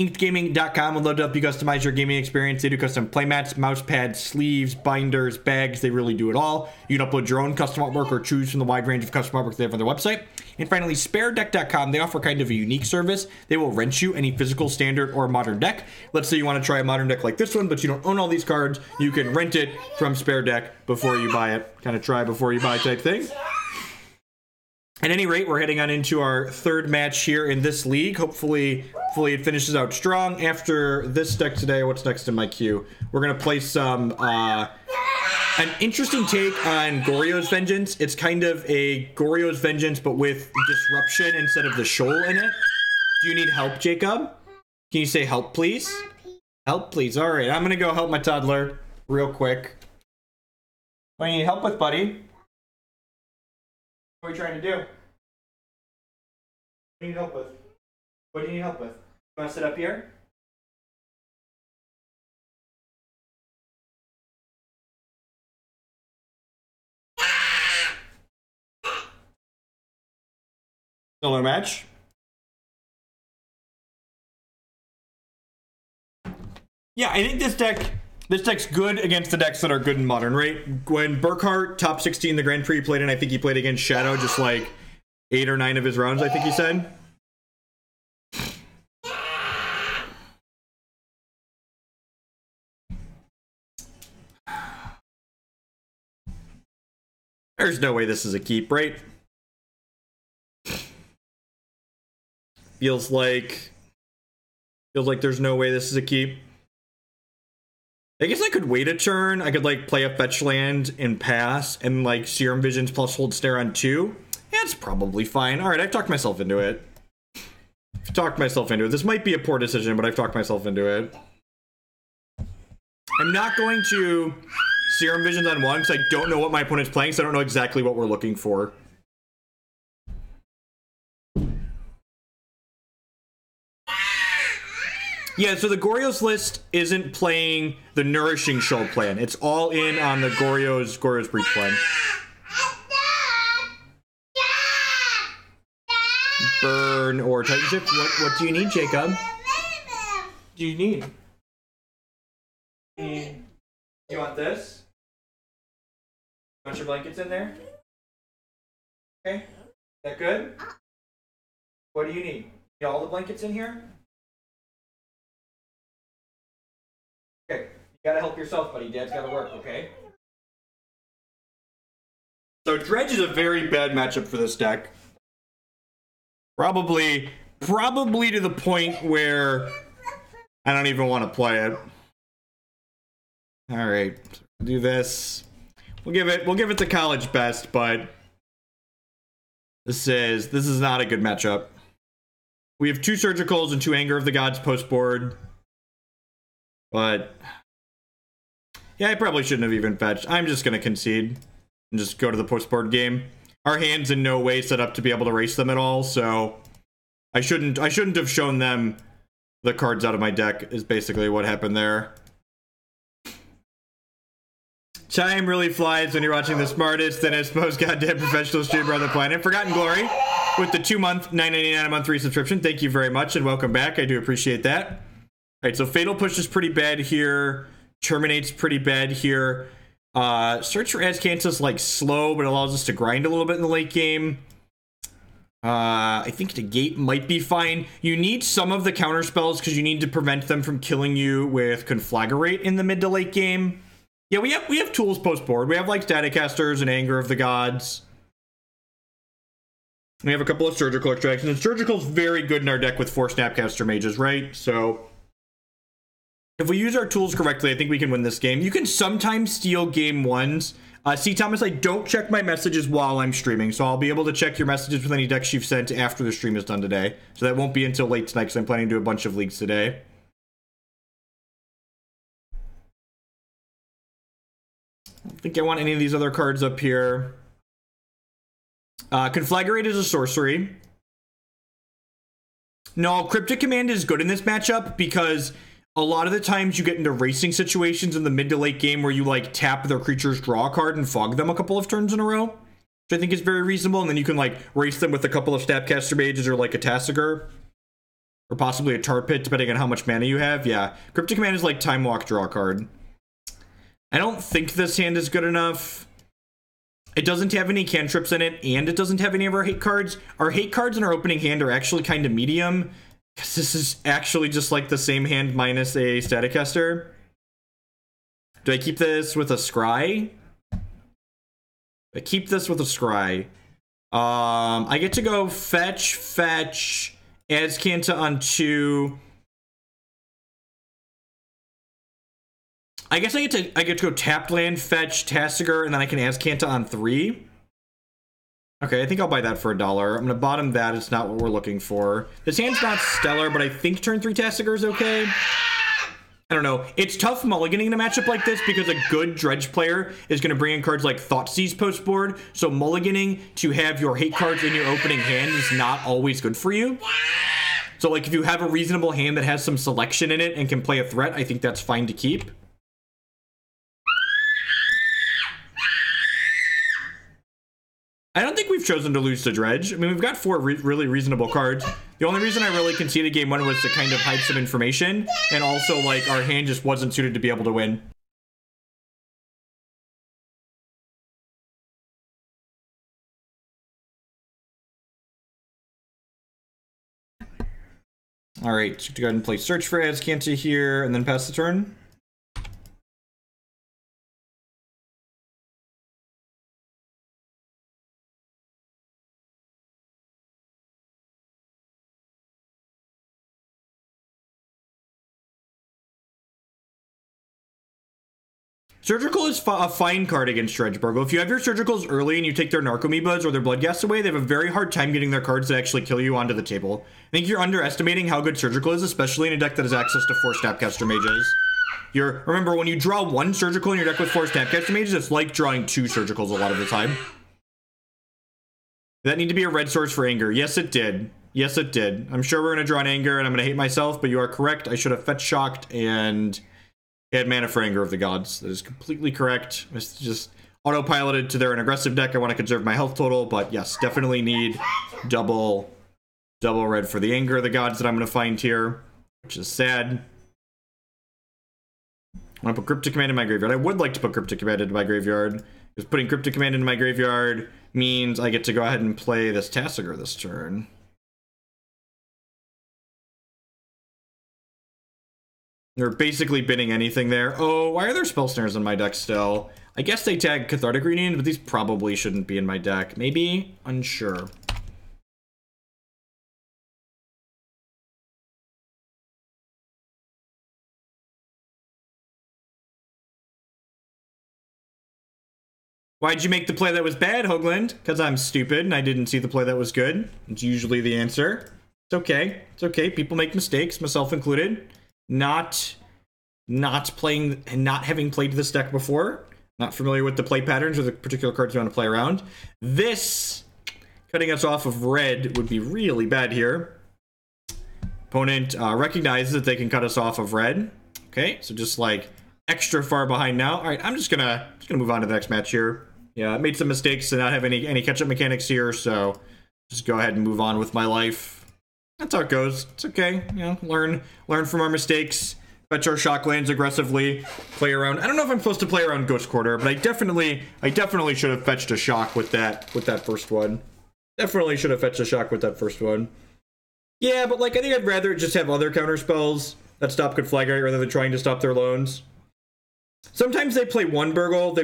A: InkedGaming.com would love to help you customize your gaming experience. They do custom playmats, mouse pads, sleeves, binders, bags. They really do it all. You can upload your own custom artwork or choose from the wide range of custom artwork they have on their website. And finally, SpareDeck.com. They offer kind of a unique service. They will rent you any physical, standard, or modern deck. Let's say you want to try a modern deck like this one, but you don't own all these cards. You can rent it from Spare Deck before you buy it. Kind of try before you buy type thing. At any rate, we're heading on into our third match here in this league. Hopefully it finishes out strong. After this deck today, what's next in my queue? We're going to play some, an interesting take on Goryo's Vengeance. It's kind of a Goryo's Vengeance, but with Disruption instead of the Shoal in it. Do you need help, Jacob? Can you say help, please? Help, please. All right, I'm going to go help my toddler real quick. What do you need help with, buddy? What are you trying to do? What do you need help with? What do you need help with? You want to sit up here? Still no match? Yeah, I think this deck's good against the decks that are good in Modern, right? When Burkhart, top 16 the Grand Prix played in, I think he played against Shadow just like 8 or 9 of his rounds, I think he said. There's no way this is a keep, right? Feels like there's no way this is a keep. I guess I could wait a turn. I could like play a fetch land and pass and like Serum Visions plus hold snare on 2. Yeah, it's probably fine. All right, I've talked myself into it. This might be a poor decision, but I've talked myself into it. I'm not going to Serum Visions on 1 because I don't know what my opponent's playing, so I don't know exactly what we're looking for. Yeah, so the Goryo's list isn't playing the Nourishing Shell plan. It's all in on the Goryo's Breach plan. Burn or Titan Shift. What do you need, Jacob? Do you need? You want this? Want your blankets in there? Okay. Is that good? What do you need? Need all the blankets in here? Okay. You gotta help yourself, buddy. Dad's gotta work, okay? So Dredge is a very bad matchup for this deck. Probably to the point where I don't even want to play it. All right, do this. We'll give it the college best, but this is not a good matchup. We have 2 Surgicals and 2 Anger of the Gods post board, but yeah, I probably shouldn't have even fetched. I'm just gonna concede and just go to the post board game. Our hand's in no way set up to be able to race them at all, so I shouldn't have shown them the cards out of my deck is basically what happened there. Time really flies when you're watching the smartest, thinnest, most goddamn professional streamer on the planet. Forgotten Glory with the 2-month, $9.99 a month resubscription. Thank you very much and welcome back. I do appreciate that. All right, so Fatal Push is pretty bad here. Terminate's pretty bad here. Search for Azcanta's like slow, but allows us to grind a little bit in the late game. I think Negate might be fine. You need some of the counter spells because you need to prevent them from killing you with Conflagrate in the mid to late game. Yeah, we have tools post board. We have like Staticasters and Anger of the Gods. We have a couple of Surgical extractions, and Surgical's very good in our deck with 4 Snapcaster Mages, right? So if we use our tools correctly, I think we can win this game. You can sometimes steal game 1s. See, Thomas, I don't check my messages while I'm streaming, so I'll be able to check your messages with any decks you've sent after the stream is done today. So that won't be until late tonight, because I'm planning to do a bunch of leagues today. I don't think I want any of these other cards up here. Conflagrate is a sorcery. No, Cryptic Command is good in this matchup because a lot of the times you get into racing situations in the mid to late game where you like tap their creatures, draw a card, and fog them a couple of turns in a row, which I think is very reasonable. And then you can like race them with a couple of Snapcaster Mages or like a Tasigur or possibly a Tar Pit, depending on how much mana you have. Yeah, Cryptic Command is like Time Walk, draw a card. I don't think this hand is good enough. It doesn't have any cantrips in it, and it doesn't have any of our hate cards. Our hate cards in our opening hand are actually kind of medium, because this is actually just like the same hand minus a Staticaster. Do I keep this with a Scry? I keep this with a Scry. I get to go fetch, Azcanta on 2. I guess I get to go tapped land, fetch, Tasigur, and then I can Azcanta on 3. Okay, I think I'll buy that for $1. I'm gonna bottom that. It's not what we're looking for. This hand's not stellar, but I think turn 3 Tasigur is okay. I don't know. It's tough mulliganing in a matchup like this because a good Dredge player is gonna bring in cards like Thoughtseize post board. So mulliganing to have your hate cards in your opening hand is not always good for you. So like if you have a reasonable hand that has some selection in it and can play a threat, I think that's fine to keep. I don't think we've chosen to lose to Dredge. I mean, we've got 4 really reasonable cards. The only reason I really conceded game 1 was to kind of hide some information, and also, like, our hand just wasn't suited to be able to win. Alright, so go ahead and play Search for Azcanta here, and then pass the turn. Surgical is a fine card against Dredge, Burgle. If you have your Surgicals early and you take their Narcomoebas or their Bloodghast away, they have a very hard time getting their cards that actually kill you onto the table. I think you're underestimating how good Surgical is, especially in a deck that has access to 4 Snapcaster Mages. Remember, when you draw 1 Surgical in your deck with 4 Snapcaster Mages, it's like drawing 2 Surgicals a lot of the time. Did that need to be a red source for anger? Yes, it did. Yes, it did. I'm sure we're going to draw an anger, and I'm going to hate myself, but you are correct. I should have fetch shocked and had mana for Anger of the Gods. That is completely correct. It's just autopiloted to their an aggressive deck. I want to conserve my health total, but yes, definitely need double red for the Anger of the Gods that I'm going to find here, which is sad. I want to put Cryptic Command in my graveyard. I would like to put Cryptic Command into my graveyard, because putting Cryptic Command into my graveyard means I get to go ahead and play this Tasigur this turn. They're basically binning anything there. Oh, why are there Spell Snares in my deck still? I guess they tag Cathartic Reunion, but these probably shouldn't be in my deck. Maybe? Unsure. Why'd you make the play that was bad, Hoagland? Because I'm stupid and I didn't see the play that was good. It's usually the answer. It's okay. It's okay. People make mistakes, myself included. Not playing and not having played this deck before, not familiar with the play patterns or the particular cards you want to play around. This cutting us off of red would be really bad here. Opponent recognizes that they can cut us off of red. Okay, so just like extra far behind now. All right, I'm just gonna move on to the next match here. Yeah, I made some mistakes to not have any catch-up mechanics here, so just go ahead and move on with my life. That's how it goes. It's okay. You know, learn from our mistakes. Fetch our shock lands aggressively. Play around. I don't know if I'm supposed to play around Ghost Quarter, but I definitely should have fetched a shock with that first one. Definitely should have fetched a shock with that first one. Yeah, but like I think I'd rather just have other counter spells that stop Conflagrate rather than trying to stop their loans. Sometimes they play one Burgle.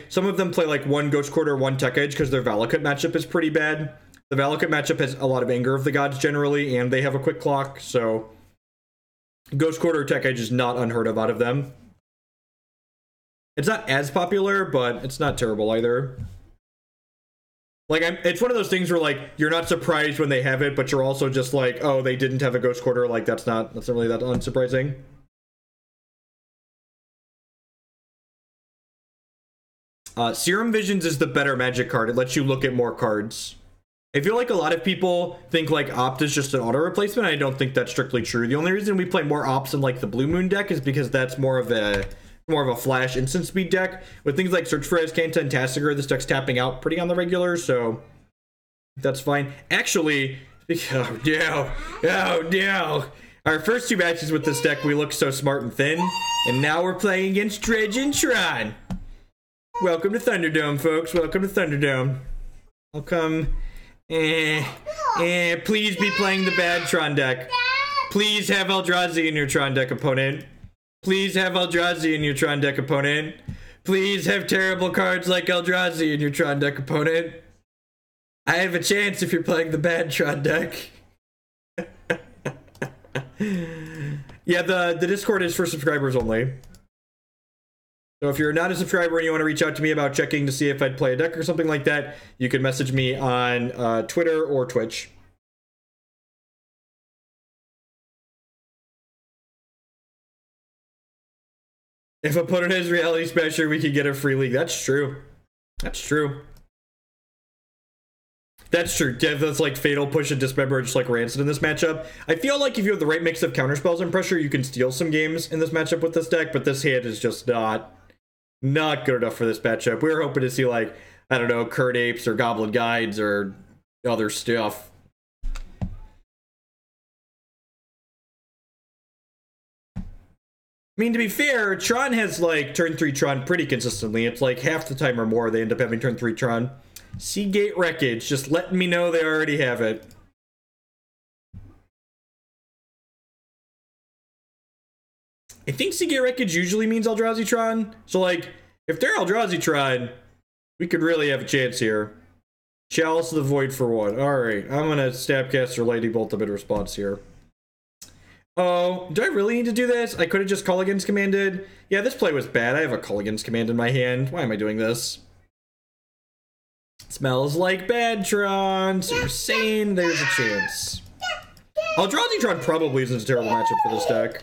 A: Some of them play like one Ghost Quarter, one Tech Edge because their Valakut matchup is pretty bad. The Valakut matchup has a lot of Anger of the Gods generally, and they have a quick clock, so Ghost Quarter or Tech Edge is not unheard of out of them. It's not as popular, but it's not terrible either. Like, it's one of those things where, like, you're not surprised when they have it, but you're also just like, oh, they didn't have a Ghost Quarter, like, that's not really that unsurprising. Serum Visions is the better Magic card. It lets you look at more cards. I feel like a lot of people think like Opt is just an auto replacement. I don't think that's strictly true. The only reason we play more Opts in like the Blue Moon deck is because that's more of a flash instant speed deck. With things like Search for Azcanta and Tasigur, this deck's tapping out pretty on the regular, so that's fine. Actually, oh no. Our first 2 matches with this deck, we look so smart and thin, and now we're playing against Dredge and Tron. Welcome to Thunderdome, folks. Welcome to Thunderdome. Welcome. Please be playing the bad Tron deck. Please have Eldrazi in your Tron deck, opponent. Please have Eldrazi in your Tron deck, opponent. Please have terrible cards like Eldrazi in your Tron deck, opponent. I have a chance if you're playing the bad Tron deck. Yeah, the Discord is for subscribers only. So if you're not a subscriber and you want to reach out to me about checking to see if I'd play a deck or something like that, you can message me on Twitter or Twitch. If opponent has Reality Smasher, we can get a free league. That's true. That's true. That's true. That's like Fatal Push and Dismember just like Rancid in this matchup. I feel like if you have the right mix of counterspells and pressure, you can steal some games in this matchup with this deck, but this hand is just not good enough for this matchup. We were hoping to see like, I don't know, Curd Apes or Goblin Guides or other stuff. I mean, to be fair, Tron has like turn 3 Tron pretty consistently. It's like half the time or more they end up having turn 3 Tron. Seagate Wreckage, just letting me know they already have it. I think Seagate Wreckage usually means Eldrazi Tron. So, like, if they're Eldrazi Tron, we could really have a chance here. Chalice of the Void for 1. Alright, I'm gonna Snapcaster Lightning Bolt them in response here. Oh, do I really need to do this? I could have just Kolaghan's commanded. Yeah, this play was bad. I have a Kolaghan's command in my hand. Why am I doing this? Smells like bad, Tron. So you're saying there's a chance. Eldrazi Tron probably isn't a terrible matchup for this deck.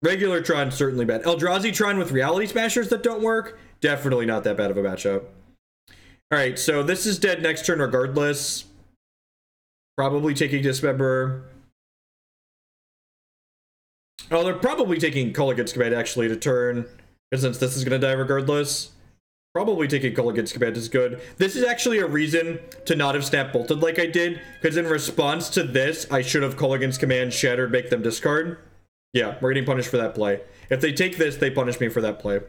A: Regular Tron, certainly bad. Eldrazi Tron with Reality Smashers that don't work, definitely not that bad of a matchup. Alright, so this is dead next turn regardless. Probably taking Dismember. Oh, they're probably taking Kolaghan's Command actually to turn. Because since this is going to die regardless. Probably taking Kolaghan's Command is good. This is actually a reason to not have Snap Bolted like I did. Because in response to this, I should have Kolaghan's Command Shattered, make them discard. Yeah, we're getting punished for that play. If they take this, they punish me for that play.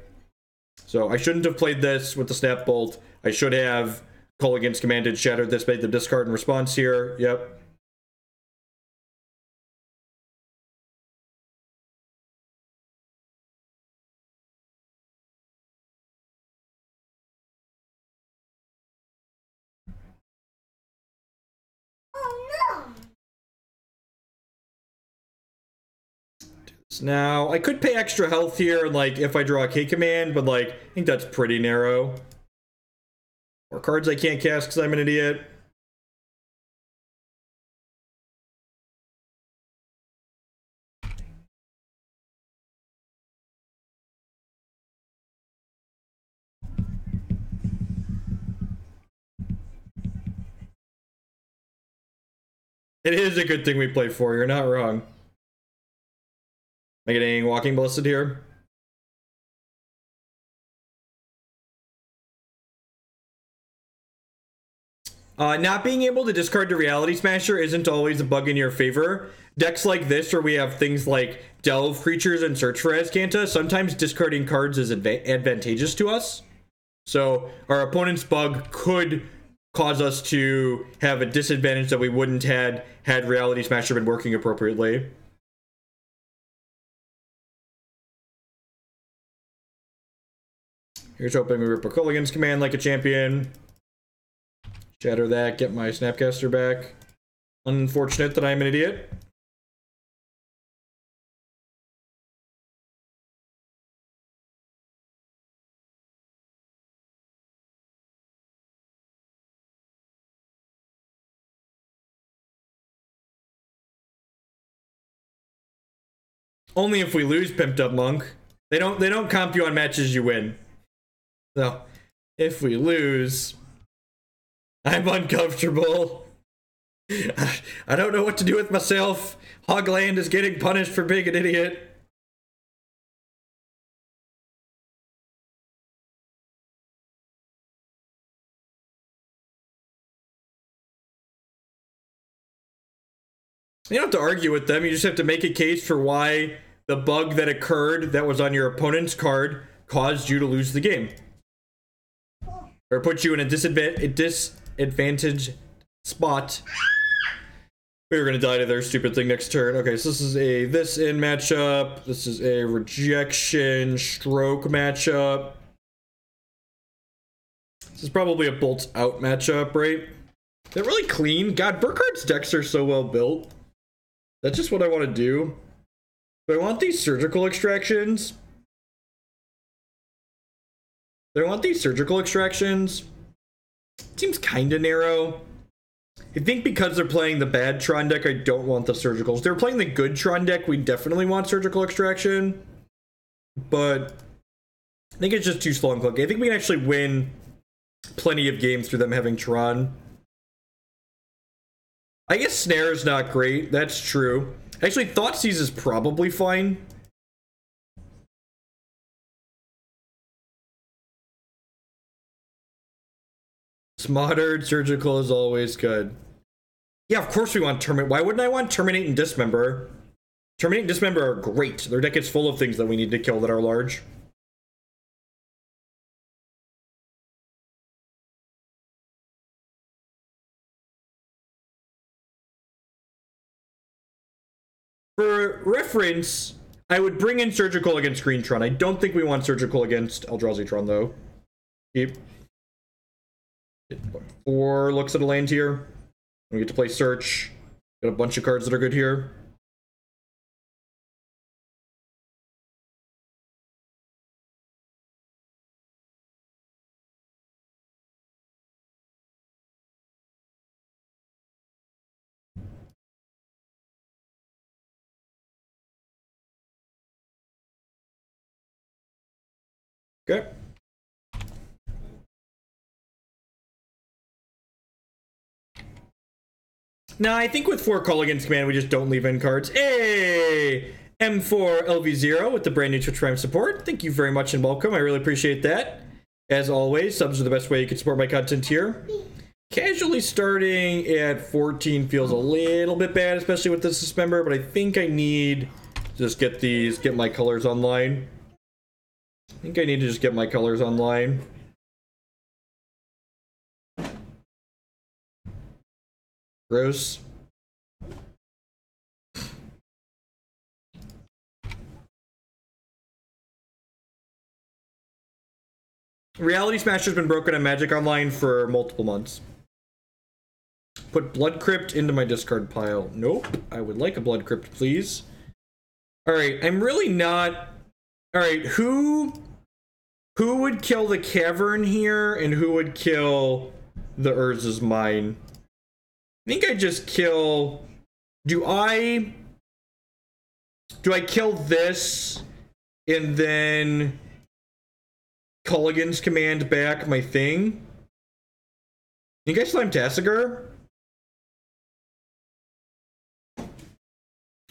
A: So I shouldn't have played this with the Snap Bolt. I should have Kolaghan's Commanded Shattered this, made them discard in response here. Yep. Now, I could pay extra health here, like, if I draw a K command, but, like, I think that's pretty narrow. Or cards I can't cast because I'm an idiot. It is a good thing we play 4, you're not wrong. Am I getting Walking Ballisted here? Not being able to discard the Reality Smasher isn't always a bug in your favor. Decks like this, where we have things like Delve creatures and Search for Azcanta, sometimes discarding cards is advantageous to us. So our opponent's bug could cause us to have a disadvantage that we wouldn't had Reality Smasher been working appropriately. Here's hoping we rip a Kolaghan's Command like a champion. Shatter that, get my Snapcaster back. Unfortunate that I'm an idiot. Only if we lose, Pimped Up Monk. They don't comp you on matches you win. So, if we lose, I'm uncomfortable. I don't know what to do with myself. Hogland is getting punished for being an idiot. You don't have to argue with them. You just have to make a case for why the bug that occurred that was on your opponent's card caused you to lose the game. Or put you in a disadvantage spot. We were gonna die to their stupid thing next turn. Okay, so this is a this-in matchup. This is a rejection stroke matchup. This is probably a bolts out matchup, right? They're really clean. God, Burkhardt's decks are so well built. That's just what I want to do. But I want these surgical extractions. Seems kind of narrow. I think because they're playing the bad Tron deck, I don't want the surgicals. If they're playing the good Tron deck, we definitely want surgical extraction. But I think it's just too slow and clunky. I think we can actually win plenty of games through them having Tron. I guess Snare is not great. That's true. Actually, Thoughtseize is probably fine. Smothered surgical is always good. Yeah, of course we want Terminate. Why wouldn't I want Terminate and Dismember? Terminate and Dismember are great. Their deck is full of things that we need to kill that are large. For reference, I would bring in Surgical against Green Tron. I don't think we want Surgical against Eldrazi Tron, though. Keep. 4 looks at a land here. We get to play Search. Got a bunch of cards that are good here. Okay. Now, I think with 4 Kolaghan's Command, we just don't leave in cards. Hey! M4 LV0 with the brand new Twitch Prime support. Thank you very much and welcome. I really appreciate that. As always, subs are the best way you can support my content here. Casually starting at 14 feels a little bit bad, especially with this Dismember, but I think I need to just get my colors online. I think I need to just get my colors online. Gross. Reality Smasher's been broken on Magic Online for multiple months. Put Blood Crypt into my discard pile. Nope. I would like a Blood Crypt, please. Alright, I'm really not... Alright, who would kill the Cavern here, and who would kill the Urza's Mine? I think I just kill... Do I kill this, and then Kolaghan's Command back my thing? You guys slime Tasigur?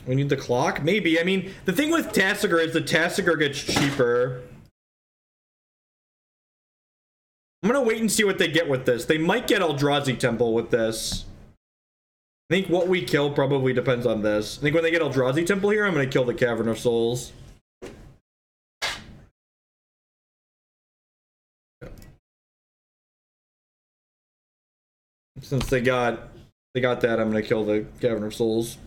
A: We need the clock? Maybe. I mean, the thing with Tasigur is the Tasigur gets cheaper. I'm gonna wait and see what they get with this. They might get Eldrazi Temple with this. I think what we kill probably depends on this. I think when they get Eldrazi Temple here, I'm gonna kill the Cavern of Souls. Since they got that, I'm gonna kill the Cavern of Souls.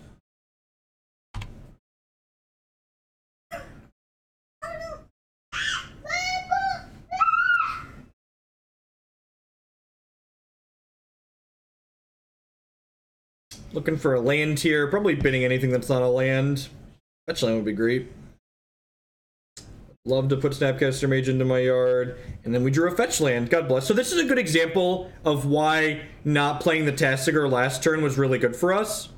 A: Looking for a land here. Probably bidding anything that's not a land. Fetch land would be great. Love to put Snapcaster Mage into my yard. And then we drew a fetch land. God bless. So this is a good example of why not playing the Tasigur last turn was really good for us.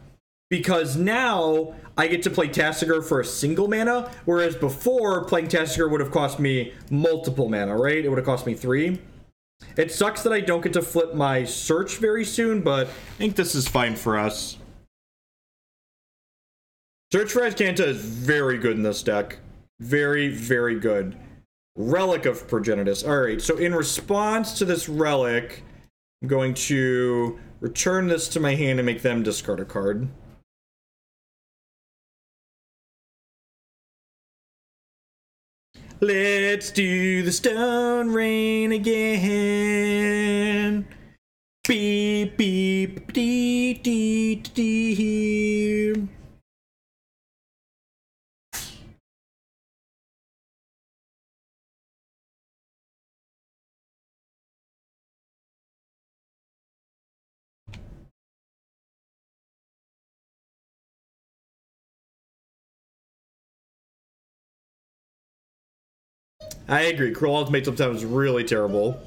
A: Because now I get to play Tasigur for a single mana. Whereas before, playing Tasigur would have cost me multiple mana, right? It would have cost me 3. It sucks that I don't get to flip my search very soon, but I think this is fine for us. Search for Azcanta is very good in this deck. Very, very good. Relic of Progenitus. Alright, so in response to this relic, I'm going to return this to my hand and make them discard a card. Let's do the Stone Rain again. Beep, beep, dee, dee, dee. I agree. Cruel Ultimate sometimes is really terrible.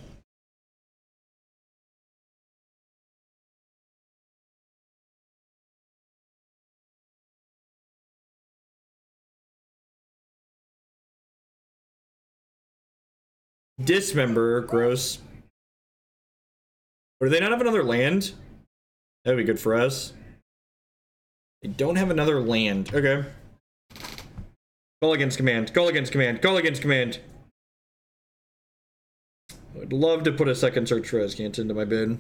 A: Dismember, gross. Or do they not have another land? That would be good for us. They don't have another land. Okay. Kolaghan's Command. Kolaghan's Command. Kolaghan's Command. I'd love to put a second search for Azcanta into my bid.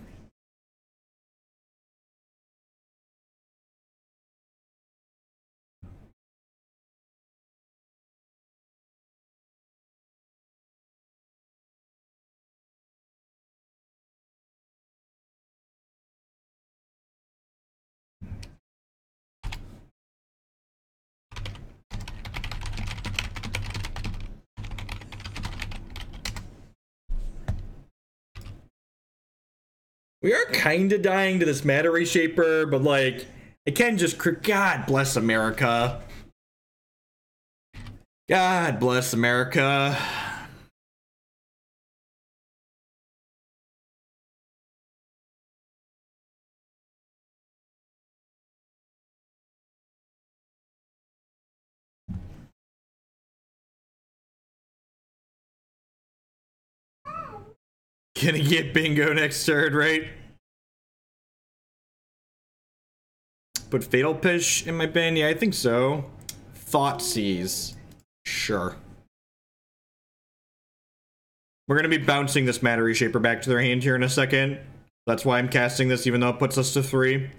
A: We are kind of dying to this Matter Reshaper, but like, It can just... God bless America. God bless America. Gonna get bingo next turn, right? Put Fatal Push in my bin? Yeah, I think so. Thoughtseize. Sure. We're gonna be bouncing this Mana Reshaper back to their hand here in a second. That's why I'm casting this, even though it puts us to 3.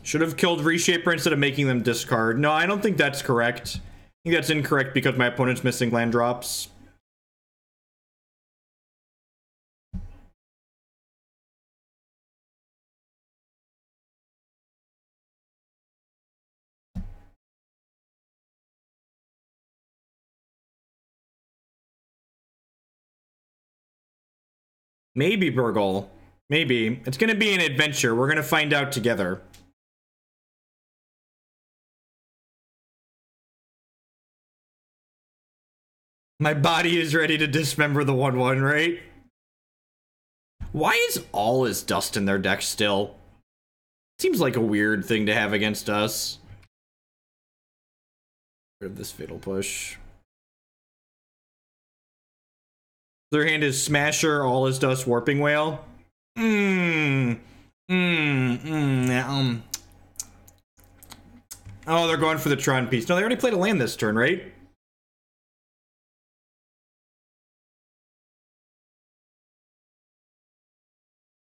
A: Should have killed Reshaper instead of making them discard. No, I don't think that's correct. I think that's incorrect because my opponent's missing land drops. Maybe, Burgle. Maybe. It's gonna be an adventure. We're gonna find out together. My body is ready to dismember the 1/1, right? Why is all his dust in their deck still? Seems like a weird thing to have against us. Rid of this Fatal Push. Their hand is Smasher, All Is Dust, Warping Whale. Oh, they're going for the Tron piece. No, they already played a land this turn, right?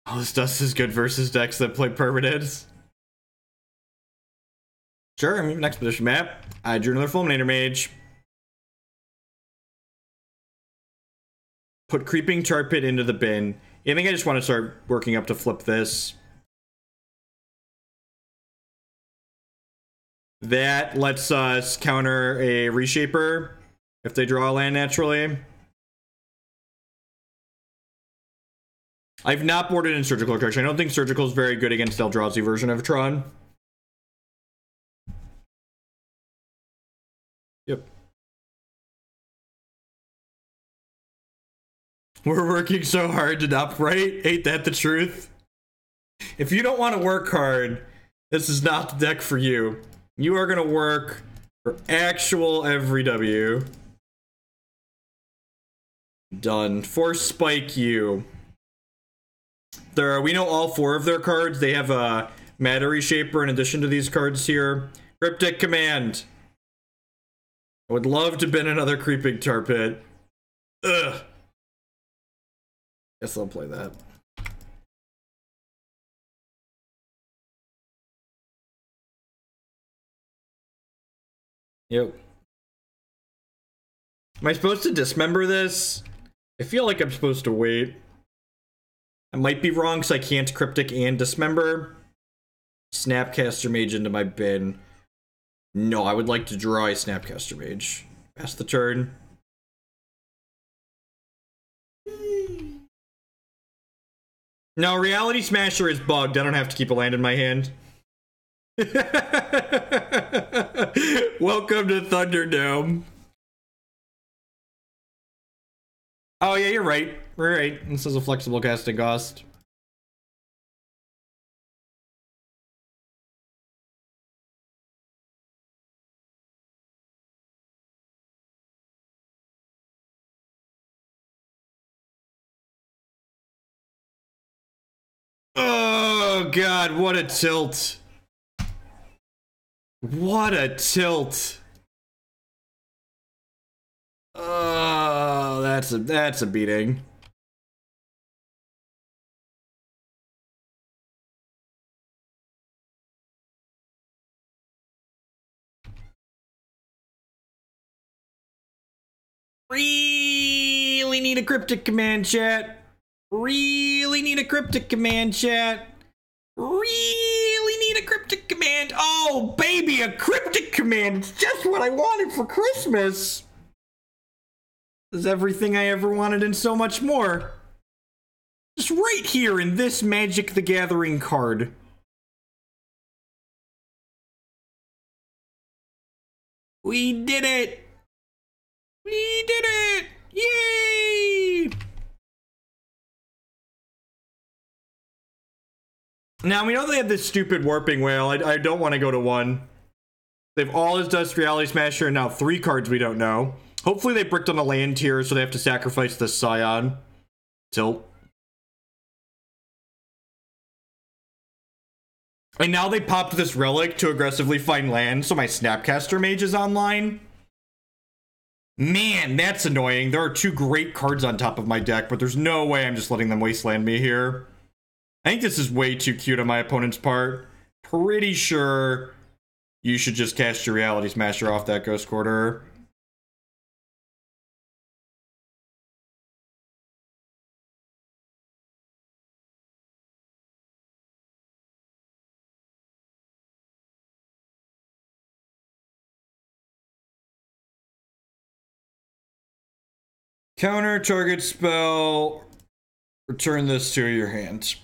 A: All This Dust is good versus decks that play permanents. Sure, I mean, next position map. I drew another Fulminator Mage. Put Creeping Tar Pit into the bin. I think I just want to start working up to flip this. That lets us counter a Reshaper if they draw a land naturally. I've not boarded in Surgical Attraction. I don't think Surgical is very good against Eldrazi version of Tron. Yep. We're working so hard to not, right? Ain't that the truth? If you don't want to work hard, this is not the deck for you. You are going to work for actual every W. Done. Force Spike you. We know all 4 of their cards. They have a Mana Reshaper in addition to these cards here. Cryptic Command. I would love to bin another Creeping Tar Pit. Ugh. Guess I'll play that. Yep. Am I supposed to dismember this? I feel like I'm supposed to wait. I might be wrong because I can't Cryptic and Dismember. Snapcaster Mage into my bin. No, I would like to draw a Snapcaster Mage. Pass the turn. No, Reality Smasher is bugged. I don't have to keep a land in my hand. Welcome to Thunderdome. Oh yeah, you're right. We're right. This is a flexible casting cost. Oh god, what a tilt. What a tilt. Oh, that's a beating. Really need a Cryptic Command, chat. Really need a Cryptic Command, chat. Really need a Cryptic Command. Oh, baby, a Cryptic Command. It's just what I wanted for Christmas. This is everything I ever wanted and so much more. Just right here in this Magic the Gathering card. We did it! We did it! Yay! Now, we know they have this stupid Warping Whale. I don't want to go to 1. They have all his Dust Reality Smasher and now 3 cards we don't know. Hopefully they bricked on a land tier so they have to sacrifice the Scion. Tilt. And now they popped this Relic to aggressively find land, so my Snapcaster Mage is online. Man, that's annoying. There are 2 great cards on top of my deck, but there's no way I'm just letting them wasteland me here. I think this is way too cute on my opponent's part. Pretty sure you should just cast your Reality Smasher off that Ghost Quarter. Counter target spell. Return this to your hand.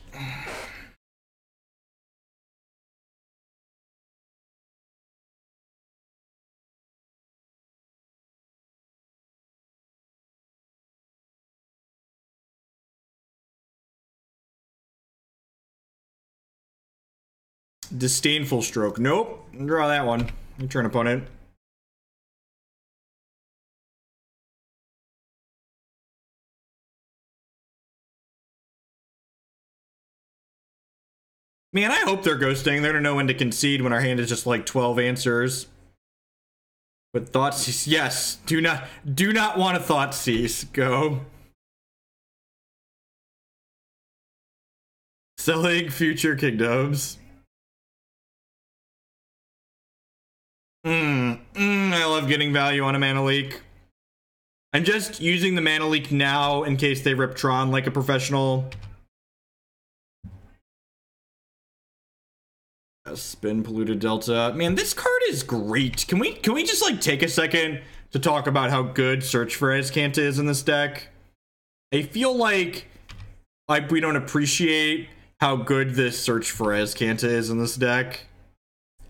A: Disdainful Stroke. Nope. Draw that one. Return opponent. Man, I hope they're ghosting. They're gonna know when to concede when our hand is just like 12 answers. But Thoughtseize, yes. Do not want a Thoughtseize. Go. Selling future kingdoms. I love getting value on a mana leak. I'm just using the mana leak now in case they rip Tron like a professional. Spin Polluted Delta. Man, this card is great. Can we just like take a second to talk about how good Search for Azcanta is in this deck? I feel like we don't appreciate how good this Search for Azcanta is in this deck.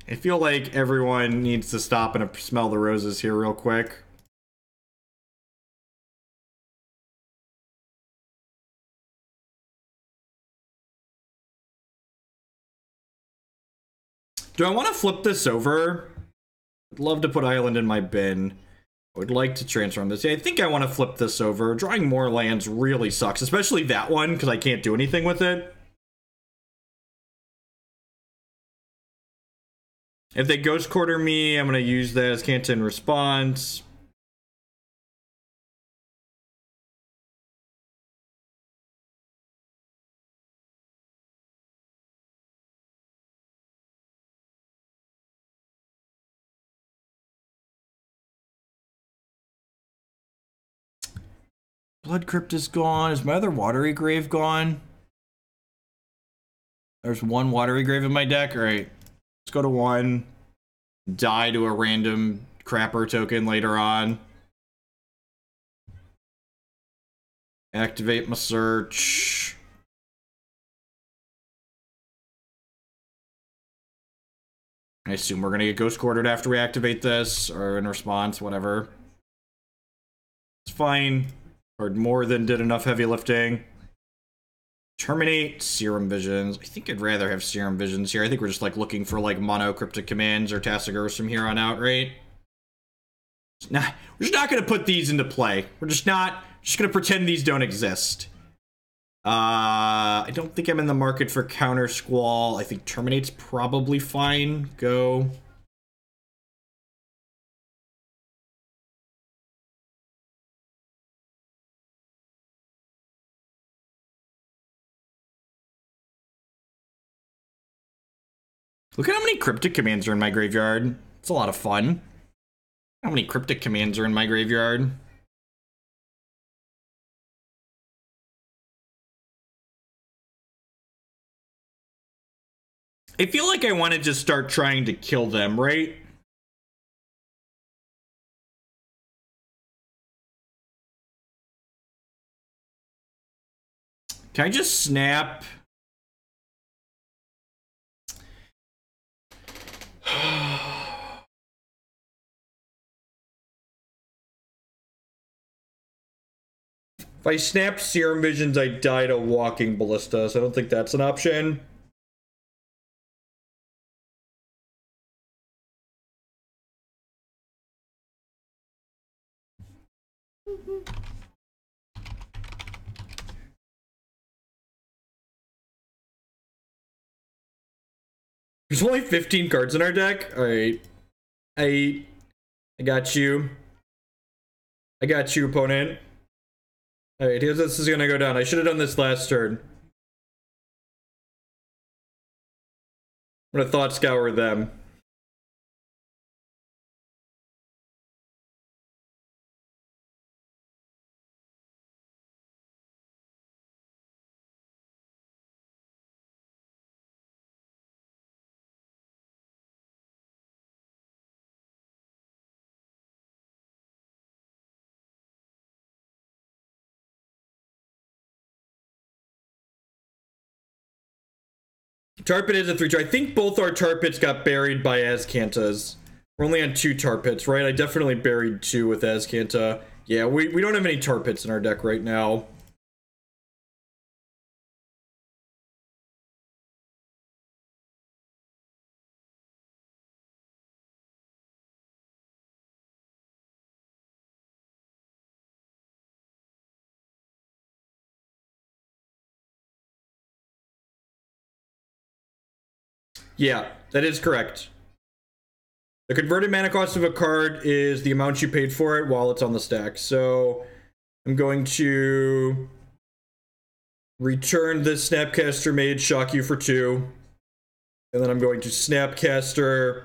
A: I feel like everyone needs to stop and smell the roses here real quick. Do I want to flip this over? I'd love to put Island in my bin. I would like to transform this. I think I want to flip this over. Drawing more lands really sucks, especially that one, because I can't do anything with it. If they Ghost Quarter me, I'm going to use that as Azcanta in response. Blood Crypt is gone. Is my other Watery Grave gone? There's one Watery Grave in my deck. All right. Let's go to 1. Die to a random crapper token later on. Activate my search. I assume we're going to get Ghost Quartered after we activate this, or in response, whatever. It's fine. Or more than did enough heavy lifting. Terminate, Serum Visions. I think I'd rather have Serum Visions here. I think we're just like looking for like mono Cryptic Commands or Tasigur from here on out, right? We're just not going to put these into play. We're just going to pretend these don't exist. I don't think I'm in the market for Countersquall. I think Terminate's probably fine. Go. Look at how many Cryptic Commands are in my graveyard. It's a lot of fun. How many Cryptic Commands are in my graveyard? I feel like I want to just start trying to kill them, right? Can I just snap? If I snap Serum Visions, I die to Walking Ballista, so I don't think that's an option. There's only 15 cards in our deck. All right, I got you. I got you, opponent. All right, here's this is gonna go down. I should have done this last turn. I'm gonna Thought Scour them. Tar Pit is a 3-2. I think both our Tar Pits got buried by Azcantas. We're only on 2 Tar Pits, right? I definitely buried 2 with Azcanta. Yeah, we don't have any Tar Pits in our deck right now. Yeah, that is correct. The converted mana cost of a card is the amount you paid for it while it's on the stack. So I'm going to return this Snapcaster Mage, shock you for 2. And then I'm going to Snapcaster,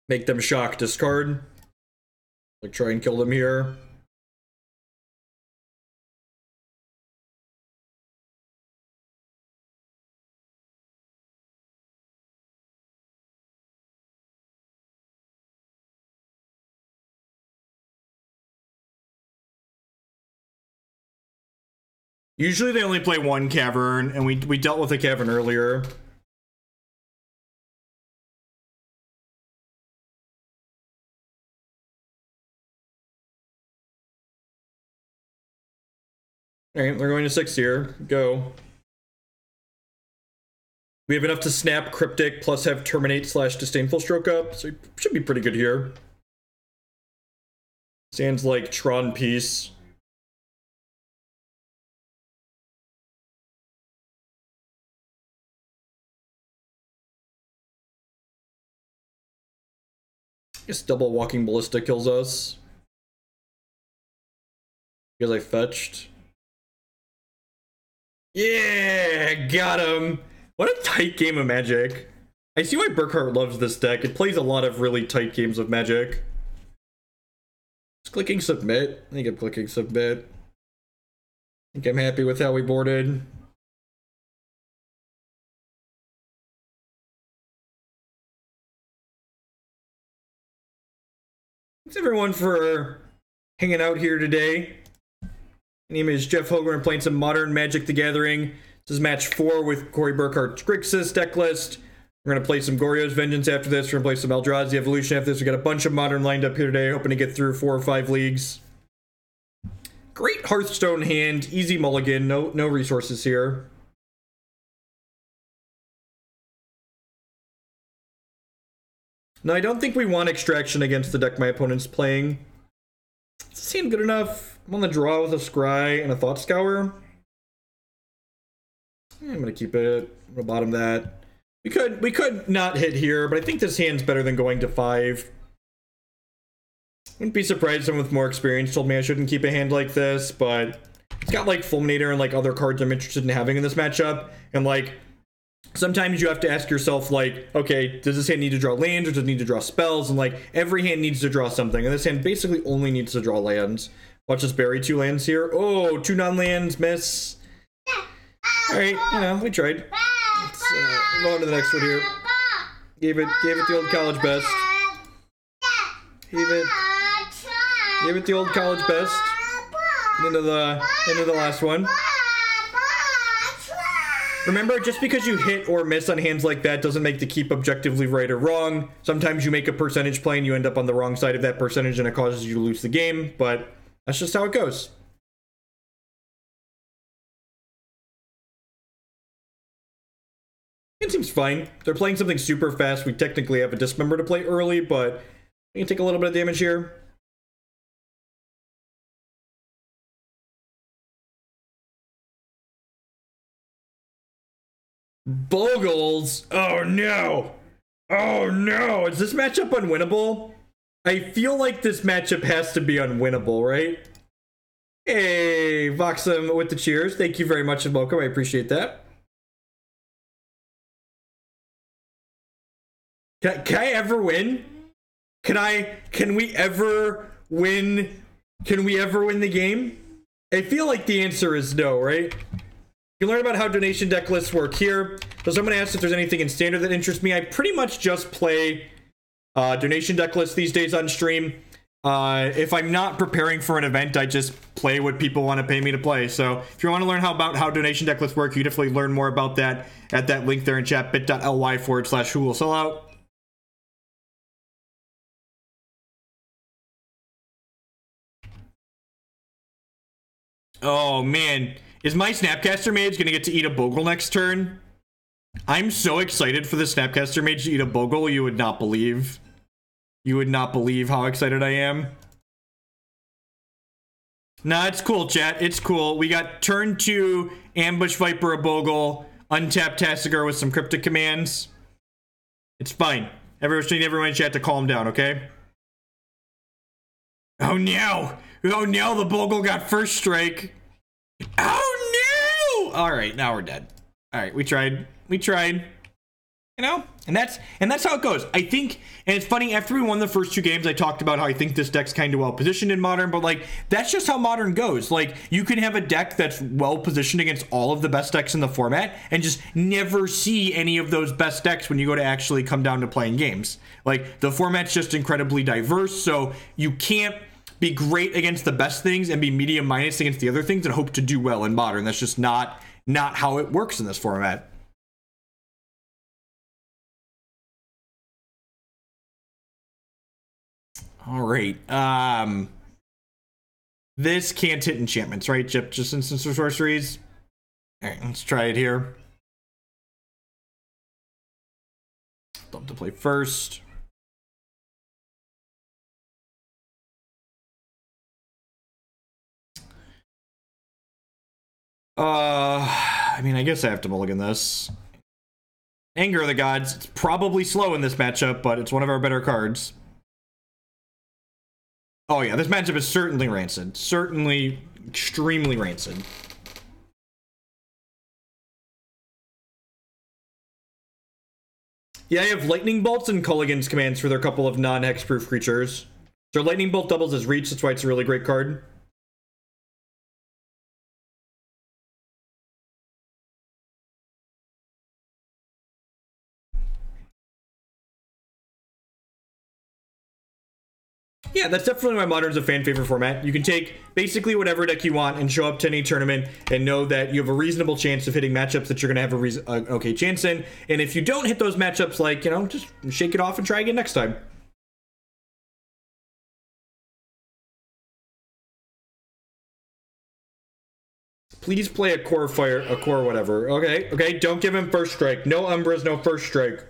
A: make them shock, discard. Like, try and kill them here. Usually they only play 1 Cavern, and we dealt with a Cavern earlier. Alright, they're going to 6 here. Go. We have enough to snap Cryptic, plus have Terminate / Disdainful Stroke up, so it should be pretty good here. Sounds like Tron Piece. Guess double Walking Ballista kills us. Because I fetched. Yeah, got him. What a tight game of Magic. I see why Burkhart loves this deck. It plays a lot of really tight games of Magic. Just clicking submit. I think I'm clicking submit. I think I'm happy with how we boarded. Thanks everyone for hanging out here today. My name is Jeff Hogan. We're playing some Modern Magic the Gathering. This is match 4 with Corey Burkhart's Grixis deck list. We're going to play some Goryo's Vengeance after this. We're going to play some Eldrazi Evolution after this. We got a bunch of Modern lined up here today. Hoping to get through 4 or 5 leagues. Great Hearthstone hand. Easy mulligan. No resources here. No, I don't think we want Extraction against the deck my opponent's playing. Does this seem good enough? I'm on the draw with a Scry and a Thought Scour. I'm gonna keep it. I'm gonna bottom that. We could not hit here, but I think this hand's better than going to 5. Wouldn't be surprised if someone with more experience told me I shouldn't keep a hand like this, but it's got like Fulminator and like other cards I'm interested in having in this matchup, and like sometimes you have to ask yourself, like, okay, does this hand need to draw lands or does it need to draw spells? And like every hand needs to draw something, and this hand basically only needs to draw lands. Watch us bury 2 lands here. Oh, 2 non-lands, miss. All right, you know, we tried. Let's move on to the next one here. Gave it the old college best. Gave it the old college best. Into the last one. Remember, just because you hit or miss on hands like that doesn't make the keep objectively right or wrong. Sometimes you make a percentage play and you end up on the wrong side of that percentage and it causes you to lose the game, but that's just how it goes. It seems fine. They're playing something super fast. We technically have a Dismember to play early, but we can take a little bit of damage here. Bogles? Oh no! Oh no! Is this matchup unwinnable? I feel like this matchup has to be unwinnable, right? Hey, Voxum with the cheers. Thank you very much and welcome. I appreciate that. Can I ever win? Can we ever win? Can we ever win the game? I feel like the answer is no, right? You can learn about how donation deck lists work here. So someone asked if there's anything in standard that interests me. I pretty much just play donation deck lists these days on stream. If I'm not preparing for an event, I just play what people want to pay me to play. So if you want to learn about how donation deck lists work, you definitely learn more about that at that link there in chat, bit.ly/who will sell out. Oh man, is my Snapcaster Mage gonna get to eat a Bogle next turn? I'm so excited for the Snapcaster Mage to eat a Bogle, you would not believe. You would not believe how excited I am. Nah, it's cool, chat. It's cool. We got turn 2, Ambush Viper a Bogle, untap Tasigur with some Cryptic Commands. It's fine. Everyone in chat to calm down, okay? Oh no! Oh no, the Bogle got first strike. Oh no! Alright, now we're dead. Alright, we tried. We tried. You know? And that's how it goes. I think, and it's funny, after we won the first 2 games, I talked about how I think this deck's kind of well positioned in Modern, but like, that's just how Modern goes. Like, you can have a deck that's well positioned against all of the best decks in the format, and just never see any of those best decks when you go to actually come down to playing games. Like, the format's just incredibly diverse, so you can't be great against the best things and be medium minus against the other things and hope to do well in Modern. That's just not how it works in this format. All right. This can't hit enchantments, right? Just instants or sorceries. All right, let's try it here. Love to play first. I mean, I guess I have to mulligan this. Anger of the Gods. It's probably slow in this matchup, but it's one of our better cards. Oh yeah, this matchup is certainly rancid. Certainly extremely rancid. Yeah, I have Lightning Bolts and Kolaghan's commands for their couple of non-hexproof creatures. So Lightning Bolt doubles as reach, that's why it's a really great card. Yeah, that's definitely why Modern's a fan favorite format. You can take basically whatever deck you want and show up to any tournament and know that you have a reasonable chance of hitting matchups that you're going to have an okay chance in. And if you don't hit those matchups, like, you know, just shake it off and try again next time. Please play a core fire, a core whatever. Okay, okay, don't give him first strike. No Umbras, no first strike.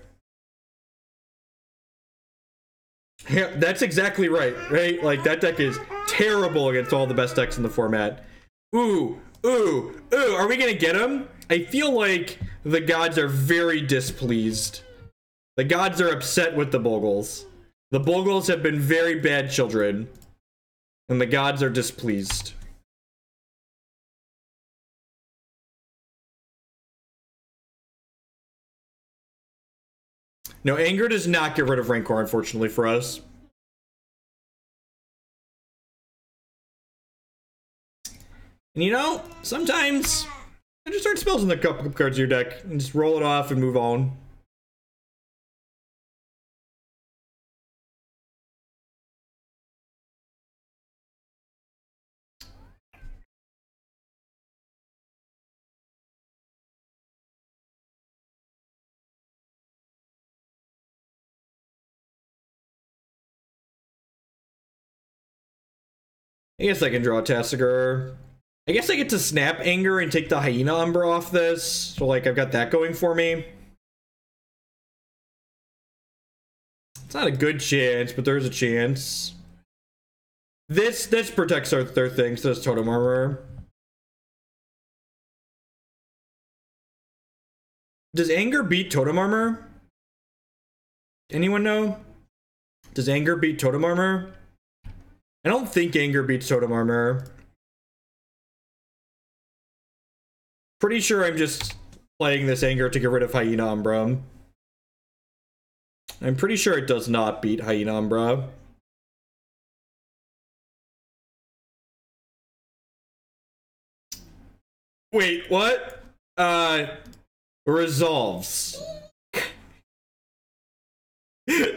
A: Yeah, that's exactly right, right? Like, that deck is terrible against all the best decks in the format. Ooh, ooh, ooh, are we gonna get him? I feel like the gods are very displeased. The gods are upset with the Bogles. The Bogles have been very bad children. And the gods are displeased. No, anger does not get rid of Rancor, unfortunately for us. And you know, sometimes I just start spells in the couple cards of your deck and just roll it off and move on. I guess I can draw a Tasigur. I guess I get to snap Anger and take the Hyena Umbra off this. So, like, I've got that going for me. It's not a good chance, but there's a chance. This protects their things, so it's Totem Armor. Does Anger beat Totem Armor? Anyone know? Does Anger beat Totem Armor? I don't think Anger beats Totem Armor. Pretty sure I'm just playing this Anger to get rid of Hyena Umbra. I'm pretty sure it does not beat Hyena Umbra. Wait, what? Resolves.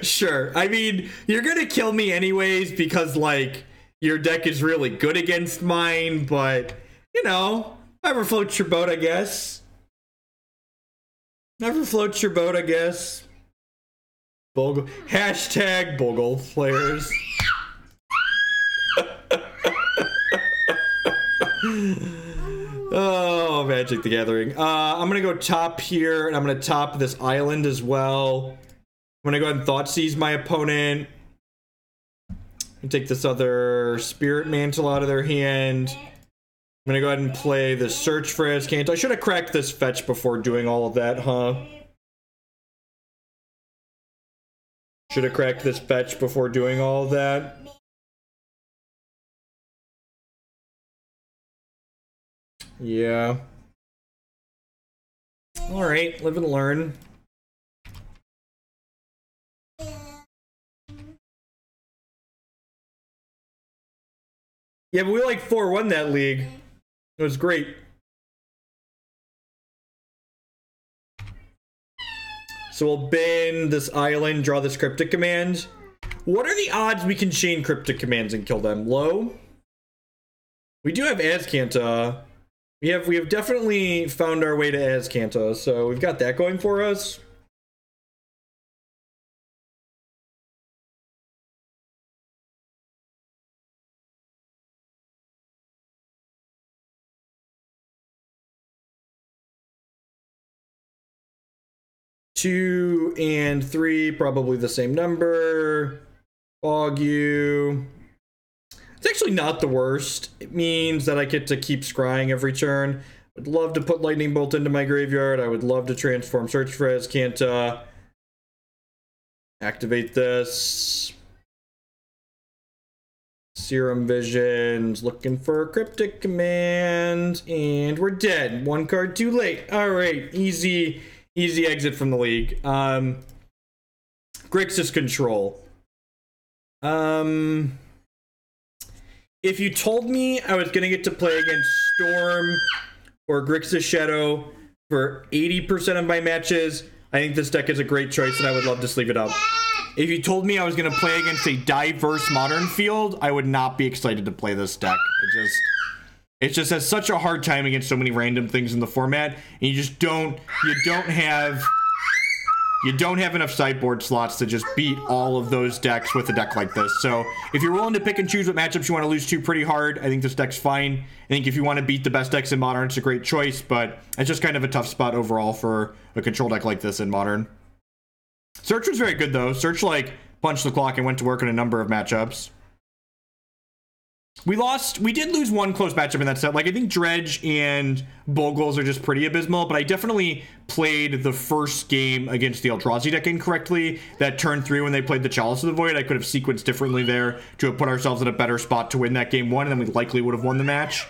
A: Sure. I mean, you're gonna kill me anyways because, like, your deck is really good against mine, but, you know, never floats your boat, I guess. Never floats your boat, I guess. Bogle. Hashtag Bogle players. Oh, Magic the Gathering. I'm gonna go top here, and I'm gonna top this island as well. I'm gonna go ahead and Thoughtseize my opponent. And take this other Spirit Mantle out of their hand. I'm gonna go ahead and play the Search for Azcanta. I should have cracked this fetch before doing all of that, huh? Should have cracked this fetch before doing all of that. Yeah. Alright, live and learn. Yeah, but we like 4-1 that league. It was great. So we'll ban this island, draw this Cryptic Command. What are the odds we can chain Cryptic Commands and kill them? Low? We do have Azcanta. We have definitely found our way to Azcanta, so we've got that going for us. Two and three, probably the same number. Fog you. It's actually not the worst. It means that I get to keep scrying every turn. Would love to put Lightning Bolt into my graveyard. I would love to transform Search for Azcanta. Activate this. Serum Visions. Looking for a Cryptic Command. And we're dead. One card too late. Alright, easy exit from the league. Grixis control. If you told me I was gonna get to play against Storm or Grixis Shadow for 80% of my matches, I think this deck is a great choice and I would love to sleeve it up. If you told me I was gonna play against a diverse modern field, I would not be excited to play this deck. It just has such a hard time against so many random things in the format, and you don't have enough sideboard slots to just beat all of those decks with a deck like this. So if you're willing to pick and choose what matchups you want to lose to pretty hard, I think this deck's fine. I think if you want to beat the best decks in Modern, it's a great choice, but it's just kind of a tough spot overall for a control deck like this in Modern. Search was very good, though. Search, like, punched the clock and went to work in a number of matchups. We did lose one close matchup in that set. Like, I think Dredge and Bogles are just pretty abysmal, but I definitely played the first game against the Eldrazi deck incorrectly. That turn 3 when they played the Chalice of the Void, I could have sequenced differently there to have put ourselves in a better spot to win that game 1, and then we likely would have won the match.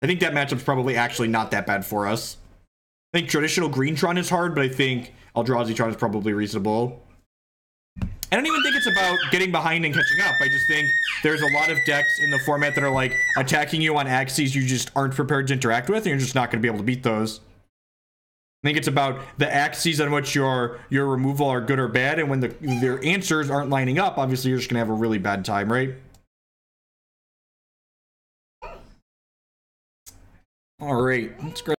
A: I think that matchup's probably actually not that bad for us. I think traditional Green Tron is hard, but I think Eldrazi Tron is probably reasonable. I don't even think it's about getting behind and catching up. I just think there's a lot of decks in the format that are like attacking you on axes you just aren't prepared to interact with, and you're just not going to be able to beat those. I think it's about the axes on which your removal are good or bad, and when their answers aren't lining up, obviously you're just going to have a really bad time, right? All right, let's go.